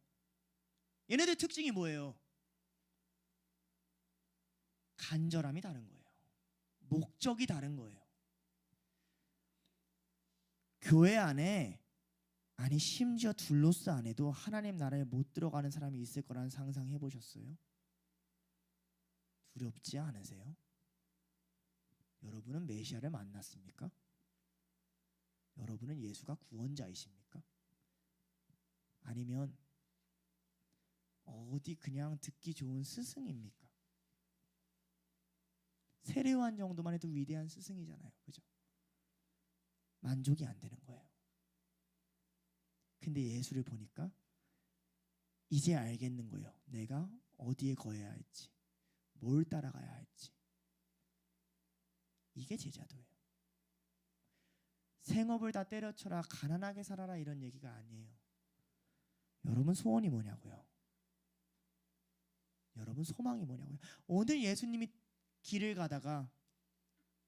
얘네들 특징이 뭐예요? 간절함이 다른 거예요. 목적이 다른 거예요. 교회 안에 아니 심지어 둘로스 안에도 하나님 나라에 못 들어가는 사람이 있을 거라는 상상해 보셨어요? 두렵지 않으세요? 여러분은 메시아를 만났습니까? 여러분은 예수가 구원자이십니까? 아니면 어디 그냥 듣기 좋은 스승입니까? 세례요한 정도만 해도 위대한 스승이잖아요. 그죠? 만족이 안 되는 거예요. 근데 예수를 보니까 이제 알겠는 거예요. 내가 어디에 거해야 할지, 뭘 따라가야 할지. 이게 제자도예요. 생업을 다 때려쳐라, 가난하게 살아라 이런 얘기가 아니에요. 여러분 소원이 뭐냐고요? 여러분 소망이 뭐냐고요? 오늘 예수님이 길을 가다가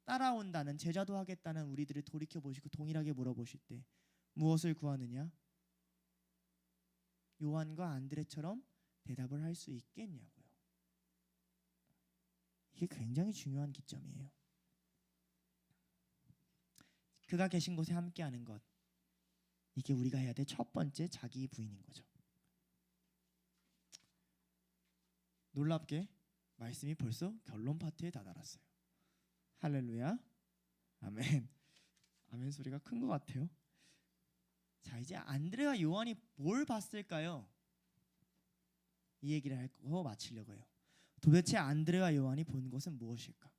따라온다는 제자도 하겠다는 우리들을 돌이켜보시고 동일하게 물어보실 때 무엇을 구하느냐? 요한과 안드레처럼 대답을 할 수 있겠냐고요. 이게 굉장히 중요한 기점이에요. 그가 계신 곳에 함께하는 것, 이게 우리가 해야 될 첫 번째 자기 부인인 거죠. 놀랍게 말씀이 벌써 결론 파트에 다다랐어요. 할렐루야, 아멘. 아멘 소리가 큰 것 같아요. 자, 이제 안드레와 요한이 뭘 봤을까요? 이 얘기를 하고 마치려고 해요. 도대체 안드레와 요한이 본 것은 무엇일까?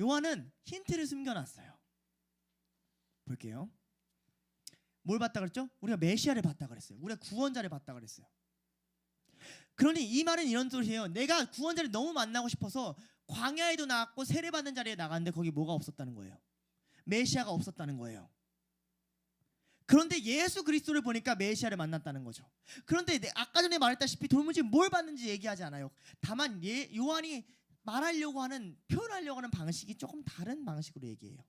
요한은 힌트를 숨겨놨어요. 볼게요. 뭘 봤다 그랬죠? 우리가 메시아를 봤다 그랬어요. 우리가 구원자를 봤다 그랬어요. 그러니 이 말은 이런 소리예요. 내가 구원자를 너무 만나고 싶어서 광야에도 나갔고 세례받는 자리에 나갔는데 거기 뭐가 없었다는 거예요. 메시아가 없었다는 거예요. 그런데 예수 그리스도를 보니까 메시아를 만났다는 거죠. 그런데 아까 전에 말했다시피 도무지 뭘 봤는지 얘기하지 않아요. 다만 요한이 말하려고 하는, 표현하려고 하는 방식이 조금 다른 방식으로 얘기해요.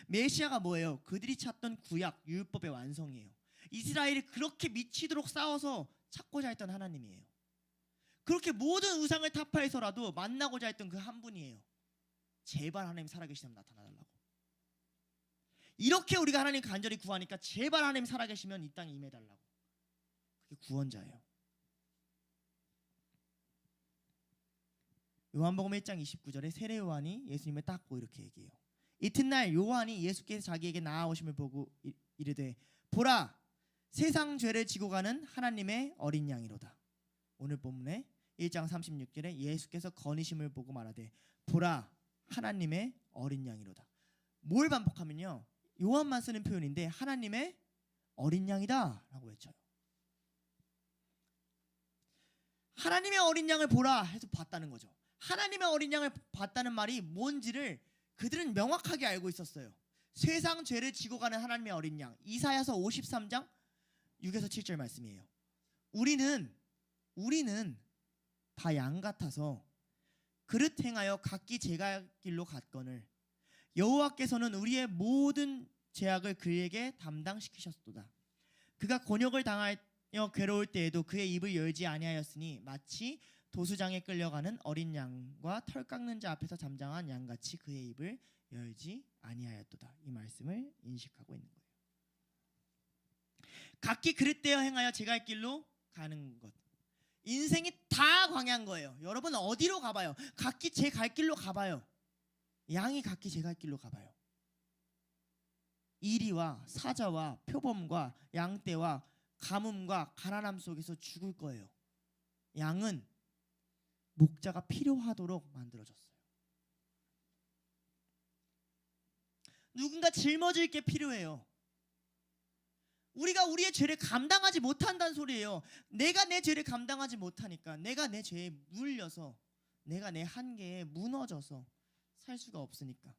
메시아가 뭐예요? 그들이 찾던 구약 율법의 완성이에요. 이스라엘이 그렇게 미치도록 싸워서 찾고자 했던 하나님이에요. 그렇게 모든 우상을 타파해서라도 만나고자 했던 그 한 분이에요. 제발 하나님 살아계시면 나타나달라고. 이렇게 우리가 하나님 간절히 구하니까 제발 하나님 살아계시면 이 땅에 임해달라고. 그게 구원자예요. 요한복음 1장 29절에 세례 요한이 예수님을 딱 보고 이렇게 얘기해요. 이튿날 요한이 예수께서 자기에게 나아오심을 보고 이르되 보라 세상 죄를 지고 가는 하나님의 어린 양이로다. 오늘 본문에 1장 36절에 예수께서 건이심을 보고 말하되 보라 하나님의 어린 양이로다. 뭘 반복하면요, 요한만 쓰는 표현인데 하나님의 어린 양이다 라고 외쳐요. 하나님의 어린 양을 보라 해서 봤다는 거죠. 하나님의 어린 양을 봤다는 말이 뭔지를 그들은 명확하게 알고 있었어요. 세상 죄를 지고 가는 하나님의 어린 양. 이사야서 53장 6에서 7절 말씀이에요. 우리는 다 양 같아서 그릇 행하여 각기 제갈 길로 갔거늘 여호와께서는 우리의 모든 죄악을 그에게 담당시키셨도다. 그가 곤욕을 당하여 괴로울 때에도 그의 입을 열지 아니하였으니 마치 도수장에 끌려가는 어린 양과 털 깎는 자 앞에서 잠잠한 양같이 그의 입을 열지 아니하였도다. 이 말씀을 인식하고 있는 거예요. 각기 그릇되어 행하여 제갈 길로 가는 것. 인생이 다 광야인 거예요. 여러분 어디로 가봐요? 각기 제 갈 길로 가봐요. 양이 각기 제 갈 길로 가봐요. 이리와 사자와 표범과 양떼와 가뭄과 가난함 속에서 죽을 거예요. 양은 목자가 필요하도록 만들어졌어요. 누군가 짊어질 게 필요해요. 우리가 우리의 죄를 감당하지 못한다는 소리예요. 내가 내 죄를 감당하지 못하니까, 내가 내 죄에 물려서, 내가 내 한계에 무너져서 살 수가 없으니까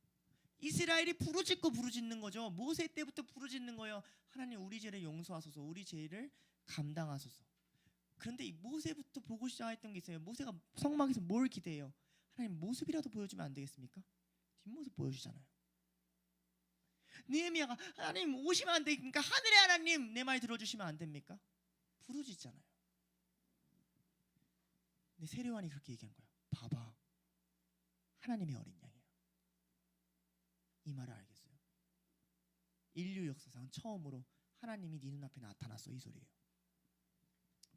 이스라엘이 부르짖는 거죠. 모세 때부터 부르짖는 거예요. 하나님 우리 죄를 용서하소서, 우리 죄를 감당하소서. 그런데 이 모세부터 보고 시작했던 게 있어요. 모세가 성막에서 뭘 기대해요? 하나님 모습이라도 보여주면 안 되겠습니까? 뒷모습 보여주잖아요. 느헤미야가 하나님 오시면 안 되니까 하늘의 하나님 내 말 들어주시면 안 됩니까? 부르짖잖아요. 근데 세례요한이 그렇게 얘기한 거야. 봐봐, 하나님의 어린 양이야. 이 말을 알겠어요? 인류 역사상 처음으로 하나님이 네 눈앞에 나타났어. 이 소리예요.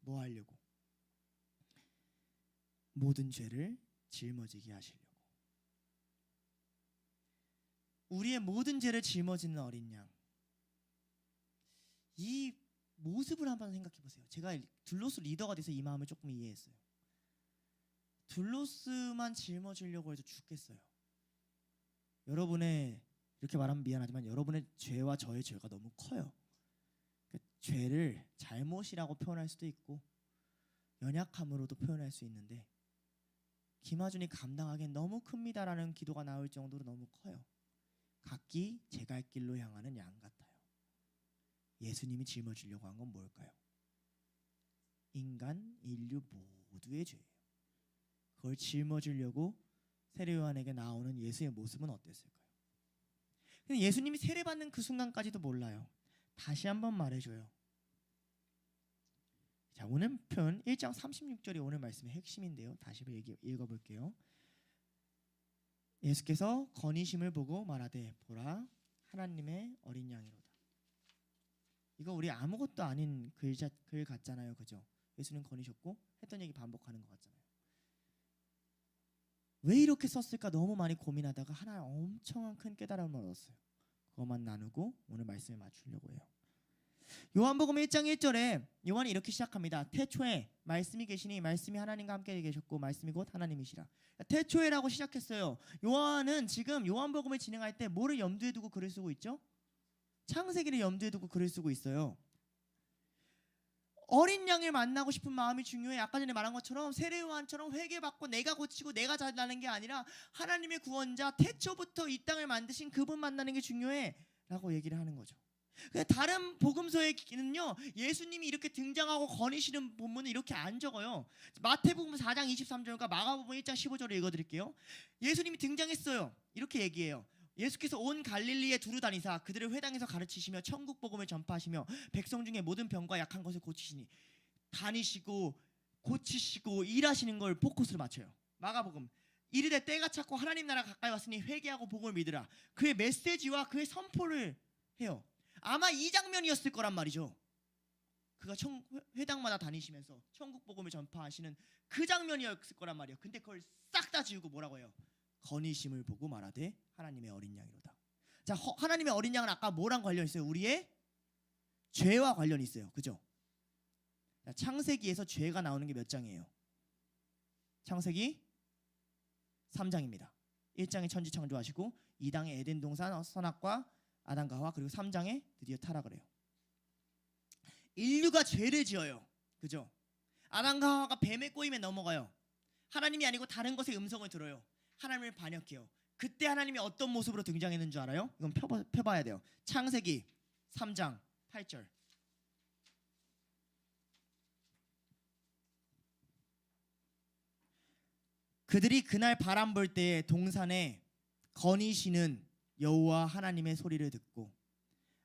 뭐 하려고? 모든 죄를 짊어지게 하시려고. 우리의 모든 죄를 짊어지는 어린 양. 이 모습을 한번 생각해 보세요. 제가 둘로스 리더가 돼서 이 마음을 조금 이해했어요. 둘로스만 짊어지려고 해도 죽겠어요. 여러분의, 이렇게 말하면 미안하지만 여러분의 죄와 저의 죄가 너무 커요. 그 죄를 잘못이라고 표현할 수도 있고 연약함으로도 표현할 수 있는데 김하준이 감당하기엔 너무 큽니다라는 기도가 나올 정도로 너무 커요. 각기 제 갈 길로 향하는 양 같아요. 예수님이 짊어지려고 한 건 뭘까요? 인간 인류 모두의 죄예요. 그걸 짊어지려고 세례요한에게 나오는 예수의 모습은 어땠을까요? 근데 예수님이 세례받는 그 순간까지도 몰라요. 다시 한번 말해줘요. 자, 오늘 표현 1장 36절이 오늘 말씀의 핵심인데요. 다시 읽어볼게요. 예수께서 건이심을 보고 말하되 보라 하나님의 어린 양이로다. 이거 우리 아무것도 아닌 글 같잖아요. 그죠? 예수님 건이셨고 했던 얘기 반복하는 것 같잖아요. 왜 이렇게 썼을까 너무 많이 고민하다가 하나 엄청난 큰 깨달음을 얻었어요. 그것만 나누고 오늘 말씀에 맞추려고 해요. 요한복음 1장 1절에 요한이 이렇게 시작합니다. 태초에 말씀이 계시니 말씀이 하나님과 함께 계셨고 말씀이 곧 하나님이시라. 태초에라고 시작했어요. 요한은 지금 요한복음을 진행할 때 뭐를 염두에 두고 글을 쓰고 있죠? 창세기를 염두에 두고 글을 쓰고 있어요. 어린 양을 만나고 싶은 마음이 중요해. 아까 전에 말한 것처럼 세례요한처럼 회개받고 내가 고치고 내가 잘나는 게 아니라 하나님의 구원자 태초부터 이 땅을 만드신 그분 만나는 게 중요해 라고 얘기를 하는 거죠. 다른 복음서에는요 예수님이 이렇게 등장하고 거니시는 본문은 이렇게 안 적어요. 마태복음 4장 23절과 마가복음 1장 15절을 읽어드릴게요. 예수님이 등장했어요. 이렇게 얘기해요. 예수께서 온 갈릴리에 두루 다니사 그들을 회당에서 가르치시며 천국 복음을 전파하시며 백성 중에 모든 병과 약한 것을 고치시니. 다니시고 고치시고 일하시는 걸 포커스를 맞춰요. 마가복음 이르되 때가 찼고 하나님 나라 가까이 왔으니 회개하고 복음을 믿으라. 그의 메시지와 그의 선포를 해요. 아마 이 장면이었을 거란 말이죠. 그가 회당마다 다니시면서 천국 복음을 전파하시는 그 장면이었을 거란 말이에요. 근데 그걸 싹 다 지우고 뭐라고 해요? 건의심을 보고 말하되 하나님의 어린 양이로다. 자, 하나님의 어린 양은 아까 뭐랑 관련 있어요? 우리의 죄와 관련이 있어요. 그죠? 자, 창세기에서 죄가 나오는 게 몇 장이에요? 창세기 3장입니다. 1장에 천지 창조하시고 2장에 에덴 동산 선악과 아담과 하와, 그리고 3장에 드디어 타락을 해요. 인류가 죄를 지어요. 그죠? 아담과 하와가 뱀의 꼬임에 넘어가요. 하나님이 아니고 다른 것의 음성을 들어요. 하나님을 반역해요. 그때 하나님이 어떤 모습으로 등장했는 줄 알아요? 이건 펴봐야 돼요. 창세기 3장 8절. 그들이 그날 바람 불 때에 동산에 거니시는 여호와 하나님의 소리를 듣고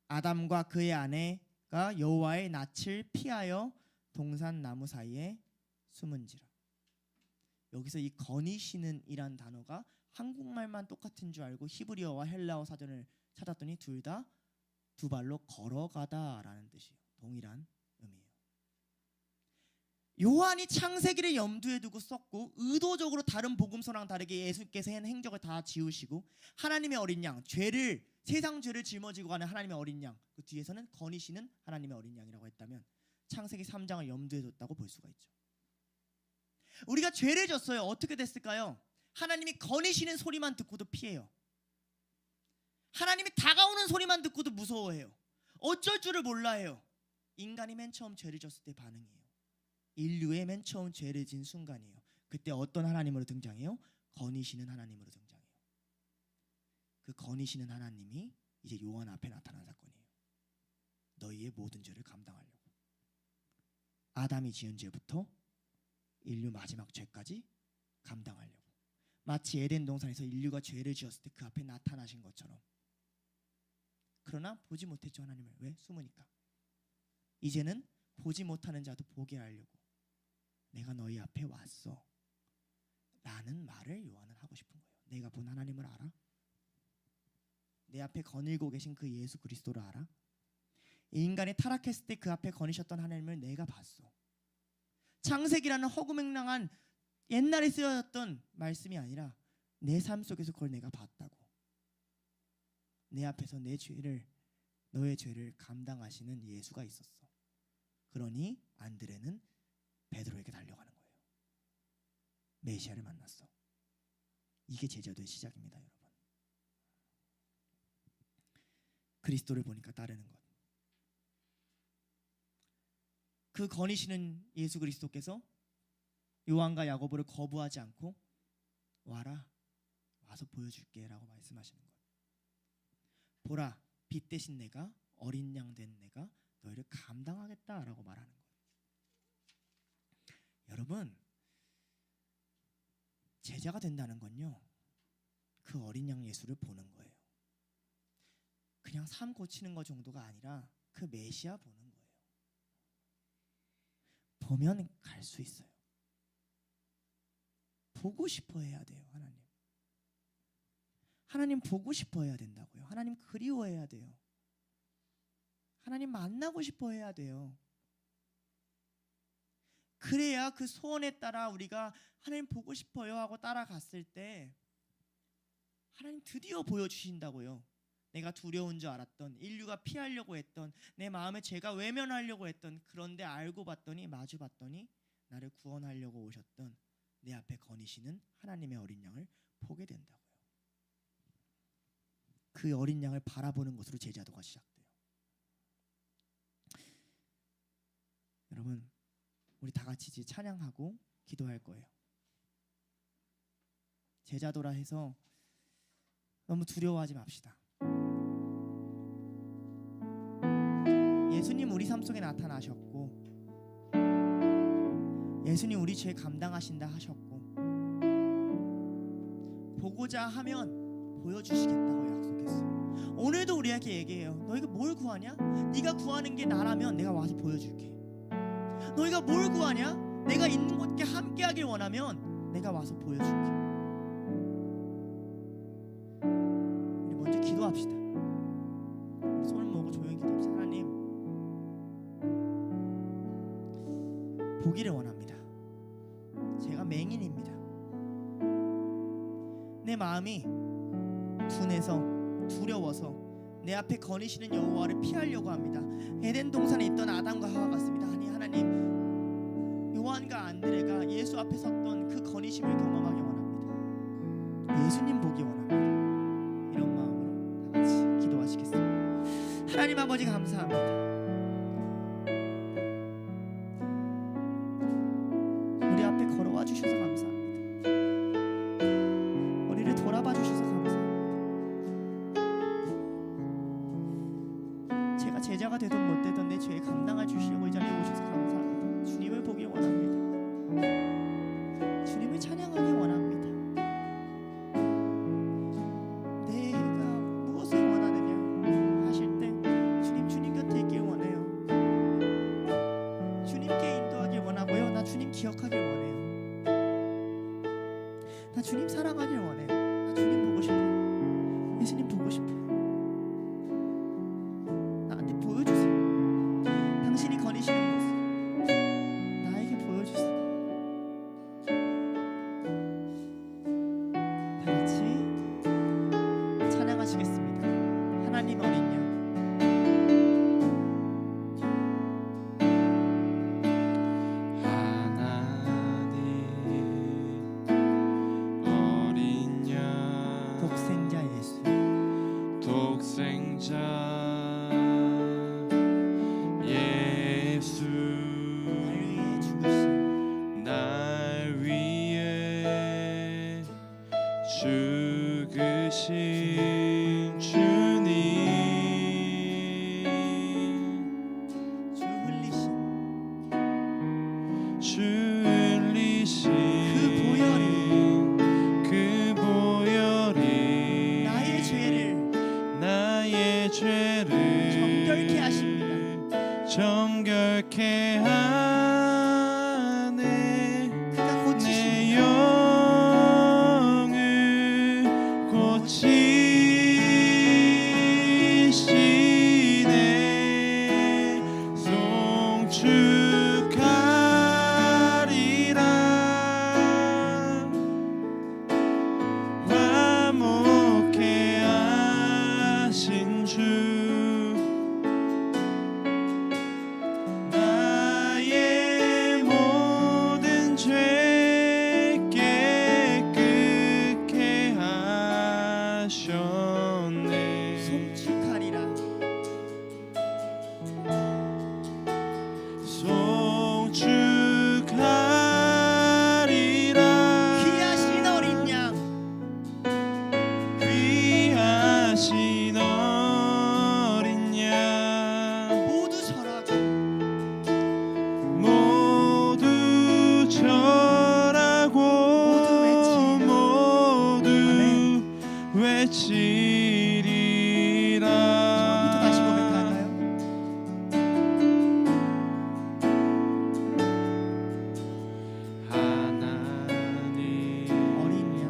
아담과 그의 아내가 여호와의 낯을 피하여 동산 나무 사이에 숨은지라. 여기서 이 거니시는 이란 단어가 한국말만 똑같은 줄 알고 히브리어와 헬라어 사전을 찾았더니 둘 다 두 발로 걸어가다라는 뜻이에요. 동일한 의미예요. 요한이 창세기를 염두에 두고 썼고 의도적으로 다른 복음서랑 다르게 예수께서 한 행적을 다 지우시고 하나님의 어린 양, 세상 죄를 짊어지고 가는 하나님의 어린 양, 그 뒤에서는 거니시는 하나님의 어린 양이라고 했다면 창세기 3장을 염두에 뒀다고 볼 수가 있죠. 우리가 죄를 졌어요. 어떻게 됐을까요? 하나님이 거니시는 소리만 듣고도 피해요. 하나님이 다가오는 소리만 듣고도 무서워해요. 어쩔 줄을 몰라 해요. 인간이 맨 처음 죄를 졌을 때 반응이에요. 인류의 맨 처음 죄를 진 순간이에요. 그때 어떤 하나님으로 등장해요? 거니시는 하나님으로 등장해요. 그 거니시는 하나님이 이제 요한 앞에 나타난 사건이에요. 너희의 모든 죄를 감당하려고. 아담이 지은 죄부터 인류 마지막 죄까지 감당하려고. 마치 에덴 동산에서 인류가 죄를 지었을 때 그 앞에 나타나신 것처럼. 그러나 보지 못했죠, 하나님을. 왜? 숨으니까. 이제는 보지 못하는 자도 보게 하려고 내가 너희 앞에 왔어 라는 말을 요한은 하고 싶은 거예요. 내가 본 하나님을 알아? 내 앞에 거닐고 계신 그 예수 그리스도를 알아? 이 인간이 타락했을 때 그 앞에 거니셨던 하나님을 내가 봤어. 창세기라는 허구맹랑한 옛날에 쓰여졌던 말씀이 아니라 내 삶 속에서 그걸 내가 봤다고. 내 앞에서 너의 죄를 감당하시는 예수가 있었어. 그러니 안드레는 베드로에게 달려가는 거예요. 메시아를 만났어. 이게 제자도의 시작입니다, 여러분. 그리스도를 보니까 따르는 것. 그 거니시는 예수 그리스도께서 요한과 야고보를 거부하지 않고 와라, 와서 보여줄게 라고 말씀하시는 것. 보라, 빛 대신 내가, 어린 양 된 내가 너희를 감당하겠다라고 말하는 거예요. 여러분, 제자가 된다는 건요, 그 어린 양 예수를 보는 거예요. 그냥 삶 고치는 거 정도가 아니라 그 메시아 보는 거예요. 보면 갈 수 있어요. 보고 싶어 해야 돼요, 하나님. 하나님 보고 싶어 해야 된다고요. 하나님 그리워해야 돼요. 하나님 만나고 싶어 해야 돼요. 그래야 그 소원에 따라 우리가 하나님 보고 싶어요 하고 따라갔을 때 하나님 드디어 보여주신다고요. 내가 두려운 줄 알았던, 인류가 피하려고 했던, 내 마음에 죄가 외면하려고 했던, 그런데 알고 봤더니, 마주 봤더니 나를 구원하려고 오셨던 내 앞에 거니시는 하나님의 어린 양을 보게 된다고요. 그 어린 양을 바라보는 것으로 제자도가 시작돼요. 여러분 우리 다 같이 이제 찬양하고 기도할 거예요. 제자도라 해서 너무 두려워하지 맙시다. 예수님 우리 삶 속에 나타나셨고 예수님 우리 죄 감당하신다 하셨고 보고자 하면 보여주시겠다고 약속했어요. 오늘도 우리에게 얘기해요. 너희가 뭘 구하냐? 네가 구하는 게 나라면 내가 와서 보여줄게. 너희가 뭘 구하냐? 내가 있는 곳에 함께하길 원하면 내가 와서 보여줄게. 우리 먼저 기도합시다. 우리 손을 모으고 조용히 기도합시다. 하나님 보기를 원합니다. 제가 맹인입니다. 내 마음이 둔해서 두려워서 내 앞에 거니시는 여호와를 피하려고 합니다. 에덴 동산에 있던 아담과 하와 같습니다. 아니 하나님, 요한과 안드레가 예수 앞에 섰던 그 거니심을 경험하기 원합니다. 예수님 보기 원합니다. 이런 마음으로 다 같이 기도하시겠습니다. 하나님 아버지 감사합니다. 우리 앞에 걸어와 주셔서 감사합니다. 우리를 돌아봐 주셔서 감사합니다. 제가 제자가 되든 못 되든 내 죄에 감당해 주시려고 이 자리에 오셔서 감사합니다. 주님을 보기 원합니다. 주님을 찬양하기 원합니다. 내가 무엇을 원하느냐 하실 때 주님 곁에 있길 원해요. 주님께 인도하길 원하고요. 나 주님 기억하길 원해요. 나 주님 사랑하길 원해요. 나 주님 보고 싶어요. 예수님 보고 싶어요. 나한테 보여주세요. 당신이 거니시는 모습 나에게 보여주세요. 다 같이 찬양하시겠습니다. 하나님 어린 양. 독생자 예수 독생자 예수 날 위해 죽으신 주님 주 흘리신 그 보혈이 나의 죄를 정결케 하십니다. 정결케 하네 그가 내 고치십니다. 영을 고치시네 송축하리라 화목케 하신 주 나의 모든 죄 깨끗게 하셨네 송축하리라. 송축하리라 귀하신 어린 양 귀하신 어린 양 모두 절하고 모두 절하고 모두 외치리라 처음부터 다시 고백할까요? 하나님 어린 양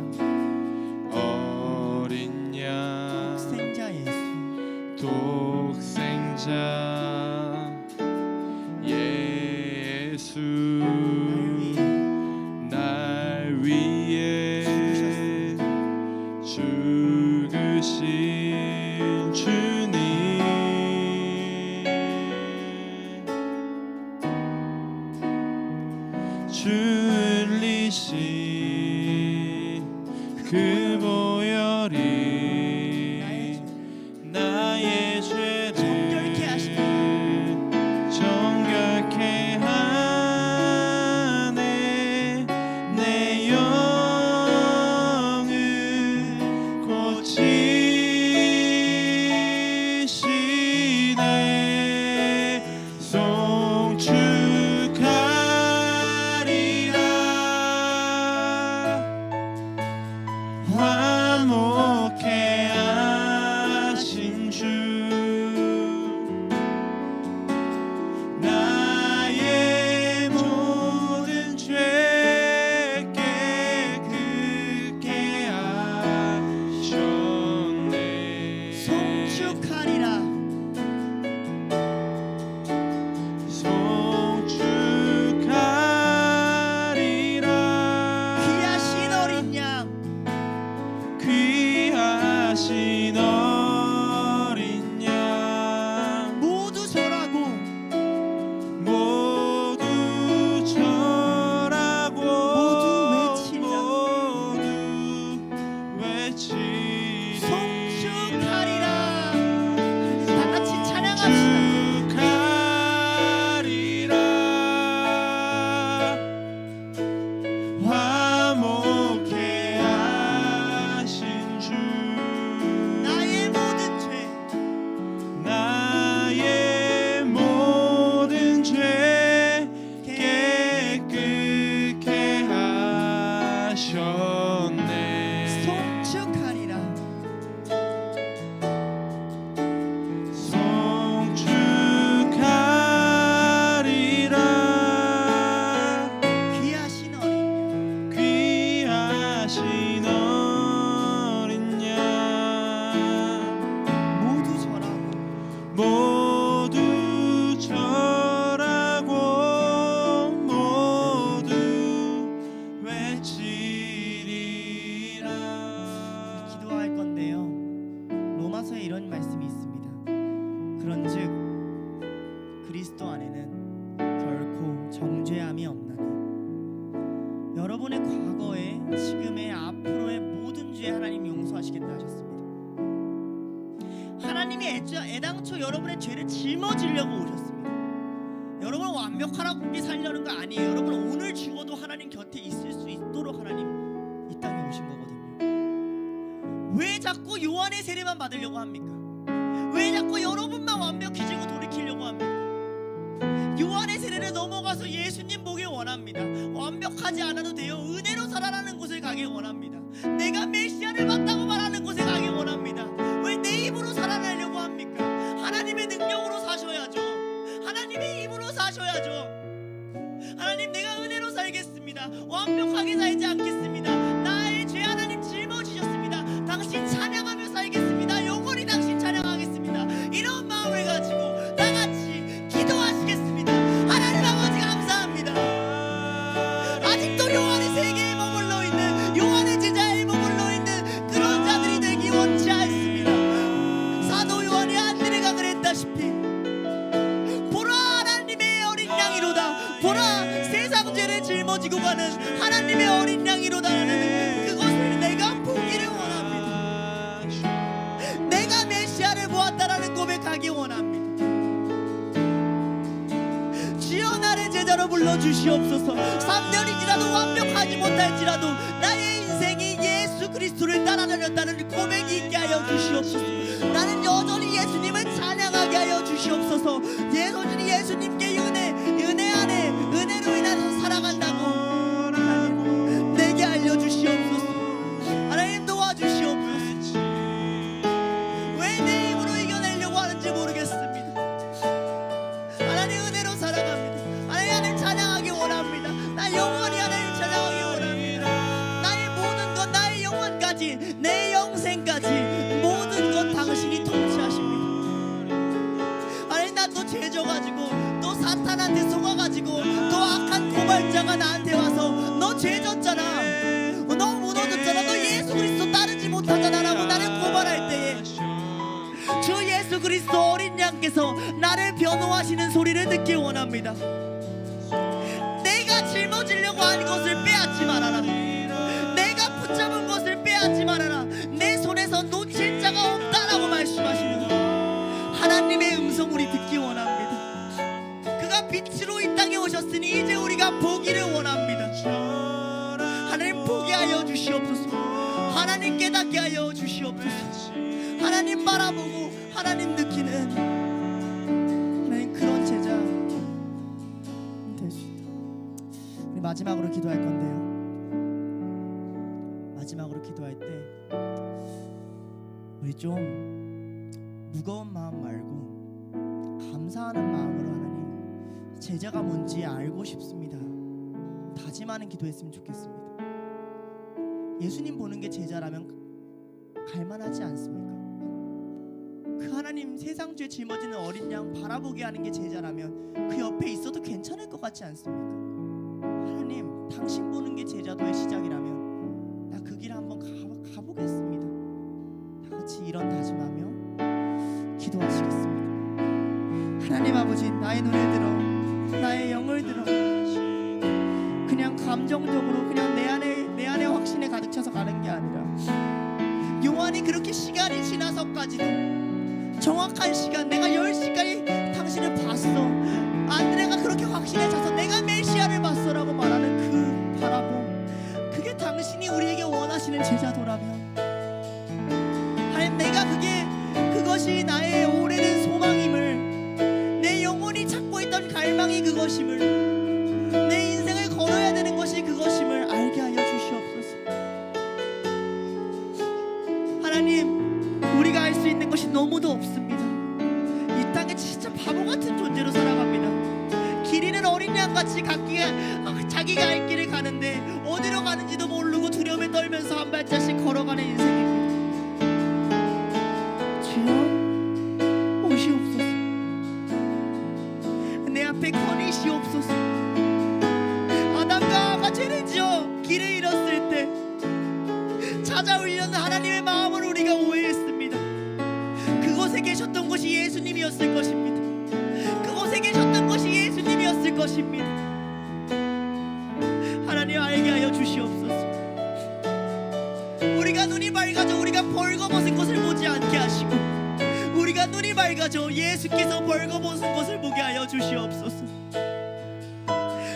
어린 양 독생자 예수 독생자 예수 날 위해 죽으신 주님 주 흘리신 그 보혈이 나의 죄를 정결케 하십니다. 정결케 화목해 하신 주 나의 모든 죄 나의 모든 죄 깨끗게 하셨네 송축하리라 송축하리라 귀하신 어린 귀하신 어린 양 양 모두 절하고 모두 절하고 모두 외치리라. 기도할 건데요. 로마서에 이런 말씀이 있습니다. 그런즉 그리스도 안에는 결코 정죄함이 없나니 여러분의 과거에 지금의 앞으로의 모든 죄 하나님 용서하시겠다 하셨습니다. 하나님이 애당초 여러분의 죄를 짊어지려고 오셨습니다. 여러분 완벽하게 살려는 거 아니에요. 여러분 오늘 죽어도 하나님 곁에 있을 수 있도록 하나님 이 땅에 오신 거거든요. 왜 자꾸 요한의 세례만 받으려고 합니까? 왜 자꾸 여러분만 완벽해지고 돌이키려고 합니까? 요한의 세례를 넘어가서 예수님 보길 원합니다. 완벽하지 않아도 돼요. 은혜로 살아나는 곳을 가길 원합니다. 내가 메시아를 맞다고 말하는 곳에 가길 원합니다. 왜 내 입으로 살아나려고 합니까? 하나님의 능력으로 사셔야죠. 하나님의 입으로 사셔야죠. 하나님 내가 은혜로 살겠습니다. 완벽하게 살지 않겠습니다. 나의 죄 하나님 짊어지셨습니다. 당신 찬양하며 살겠습니다. 영원히 당신 찬양하겠습니다. 이런 마음을 가지고 다 같이 기도하시겠습니다. 하나님 아버지 감사합니다. 아직도 요한의 세계에 머물러 있는 요한의 제자에 머물러 있는 그런 자들이 되기 원치 않습니다. 사도 요한이 안드레가 그랬다시피 보라 하나님의 어린 양이로다. 보라 세상 죄를 짊어지고 가는 하나님의 어린 양이로다라는 그것을 내가 보기를 원합니다. 내가 메시아를 보았다라는 고백하기 원합니다. 주여 나를 제자로 불러주시옵소서. 3년이 지나도 완벽하지 못할지라도 나의 인생이 예수 그리스도를 따라다녔다는 고백이 있게 하여 주시옵소서. 나는 여전히 예수님을 찬양하게 하여 주시옵소서. 여전히 예수님께 은혜 안에 은혜로 인하여 살아간다고 하나님 내게 알려주시옵소서. 하나님 도와주시옵소서. 왜 내 입으로 이겨내려고 하는지 모르겠습니다. 하나님 은혜로 살아갑니다. 하나님 찬양하기 원합니다. 나 영원히 하나님 찬양하기 원합니다. 나의 모든 것 나의 영혼까지 내 영생까지 모든 것 당신이 통치하십니다. 하나님 나 또 죄져가지고 또 사탄한테 속아가지고 또 악한 고발자가 나한테 와서 너 죄졌잖아, 너 무너졌잖아, 너 예수 그리스도 따르지 못하잖아 라고 나를 고발할 때에 주 예수 그리스도 어린 양께서 나를 변호하시는 소리를 듣기 원합니다. 내가 짊어지려고 한 것을 빼앗지 말아라. 내가 붙잡은 것을 빼앗지 말아라. 내 손에서 놓칠 자가 없다라고 말씀하시는 하나님의 음성 우리 듣기 원합니다. 그가 빛으로 이 땅에 오셨으니 이제 우리가 보기를 원합니다. 하나님 보게 하여 주시옵소서. 하나님 깨닫게 하여 주시옵소서. 하나님 바라보고 하나님 느끼는 하나님 그런 제자 될 수 있다. 우리 마지막으로 기도할 건데요. 마지막으로 기도할 때 우리 좀 무거운 마음 말고 감사하는 마음으로 하나님 제자가 뭔지 알고 싶습니다. 다짐하는 기도했으면 좋겠습니다. 예수님 보는 게 제자라면 갈만하지 않습니까? 그 하나님 세상 죄 짊어지는 어린 양 바라보게 하는 게 제자라면 그 옆에 있어도 괜찮을 것 같지 않습니까? 하나님 당신 보는 게 제자도의 시작이라면 나 그 길 한번 가보겠습니다. 다 같이 이런 다짐하며 기도하시겠습니다. 하나님 아버지 나의 눈을 들어 나의 영을 들어 그냥 감정적으로 그냥 내 안에 확신에 가득 차서 가는 게 아니라 요한이 그렇게 시간이 지나서까지도 정확한 시간 내가 10시까지 당신을 봤어, 안드레가 그렇게 확신에 차서 내가 메시아를 봤어라고 말하는 그 바라봄 제자도라면 하나님 내가 그것이 나의 오래된 소망임을 내 영혼이 찾고 있던 갈망이 그것임을 내 인생을 걸어야 되는 것이 그것임을 알게 하여 주시옵소서. 하나님 우리가 알 수 있는 것이 너무도 없습니다. 이 땅에 진짜 바보 같은 존재로 살아갑니다. 길 잃은 어린 양같이 자기가 할 길을 가는데 어디로 가는지도 모르고 두려움에 떨면서 한 발자씩 걸어가는 인생입니다. 주여 오시옵소서. 내 앞에 거니시옵소서. 아담과 하와가 죄를 지어 길을 잃었을 때 찾아오려는 하나님의 마음을 우리가 오해했습니다. 그곳에 계셨던 것이 예수님이었을 것입니다. 그곳에 계셨던 것이 예수님이었을 것입니다. 하나님 알게 하여 주시옵소서. 우리가 눈이 밝아져 우리가 벌거벗은 것을 보지 않게 하시고 우리가 눈이 밝아져 예수께서 벌거벗은 것을 보게 하여 주시옵소서.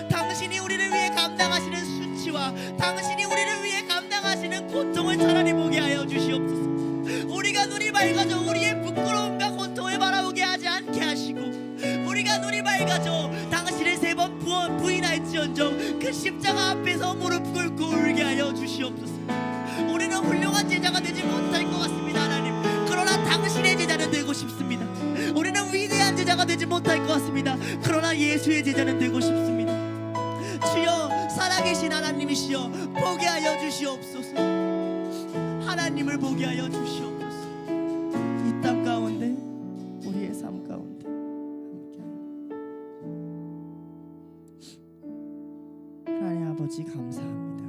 당신이 우리를 위해 감당하시는 수치와 당신이 우리를 위해 감당하시는 고통을 차라리 보게 하여 주시옵소서. 우리가 눈이 밝아져 우리의 부끄러움과 고통을 바라보게 하지 않게 하시고 우리가 눈이 밝아져 당신을 3번 부인할지언정 그 십자가 앞에서 무릎 꿇고 울게 하여 주시옵소서. 우리는 훌륭한 제자가 되지 못할 것 같습니다 하나님. 그러나 당신의 제자는 되고 싶습니다. 우리는 위대한 제자가 되지 못할 것 같습니다. 그러나 예수의 제자는 되고 싶습니다. 주여 살아계신 하나님이시여 보게 하여 주시옵소서. 하나님을 보게 하여 주시옵소서. 이 땅 가운데 우리의 삶 가운데 함께하여 하나님 아버지 감사합니다.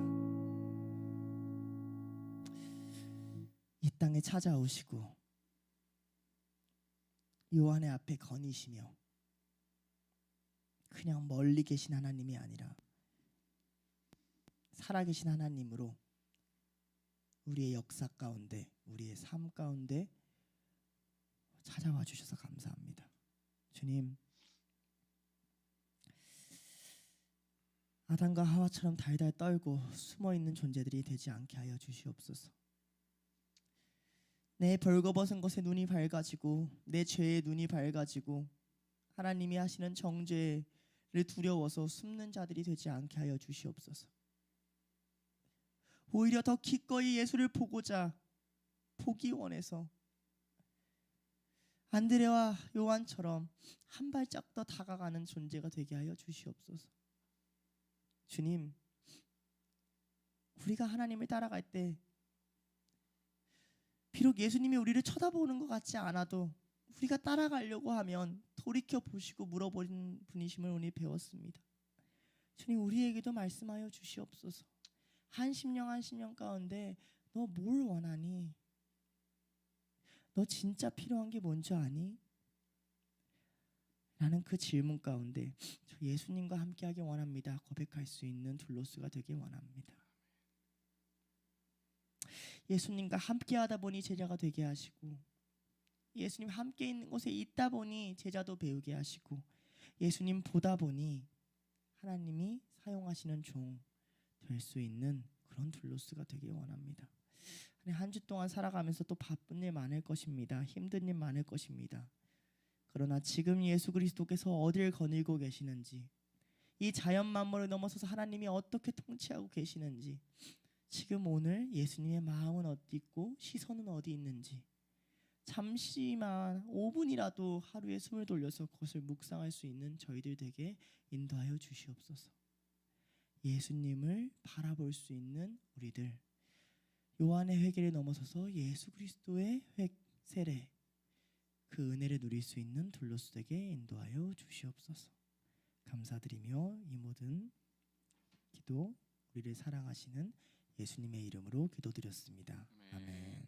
이 땅에 찾아오시고 요한의 앞에 거니시며 그냥 멀리 계신 하나님이 아니라 살아계신 하나님으로 우리의 역사 가운데 우리의 삶 가운데 찾아와 주셔서 감사합니다. 주님 아담과 하와처럼 달달 떨고 숨어있는 존재들이 되지 않게 하여 주시옵소서. 내 벌거벗은 것에 눈이 밝아지고 내 죄에 눈이 밝아지고 하나님이 하시는 정죄를 두려워서 숨는 자들이 되지 않게 하여 주시옵소서. 오히려 더 기꺼이 예수를 보기 원해서 안드레와 요한처럼 한 발짝 더 다가가는 존재가 되게 하여 주시옵소서. 주님, 우리가 하나님을 따라갈 때 비록 예수님이 우리를 쳐다보는 것 같지 않아도 우리가 따라가려고 하면 돌이켜 보시고 물어보는 분이심을 오늘 배웠습니다. 주님 우리에게도 말씀하여 주시옵소서. 한 심령 가운데 너 뭘 원하니? 너 진짜 필요한 게 뭔지 아니? 라는 그 질문 가운데 저 예수님과 함께하기 원합니다. 고백할 수 있는 둘로스가 되길 원합니다. 예수님과 함께하다 보니 제자가 되게 하시고 예수님 함께 있는 곳에 있다 보니 제자도 배우게 하시고 예수님 보다 보니 하나님이 사용하시는 종 될 수 있는 그런 둘로스가 되길 원합니다. 한 주 동안 살아가면서 또 바쁜 일 많을 것입니다. 힘든 일 많을 것입니다. 그러나 지금 예수 그리스도께서 어디를 거닐고 계시는지 이 자연 만물을 넘어서서 하나님이 어떻게 통치하고 계시는지 지금 오늘 예수님의 마음은 어디 있고 시선은 어디 있는지 잠시만 5분이라도 하루에 숨을 돌려서 그것을 묵상할 수 있는 저희들 되게 인도하여 주시옵소서. 예수님을 바라볼 수 있는 우리들 요한의 회개를 넘어서서 예수 그리스도의 세례 그 은혜를 누릴 수 있는 둘로스에게 인도하여 주시옵소서. 감사드리며 이 모든 기도 우리를 사랑하시는 예수님의 이름으로 기도드렸습니다. 아멘.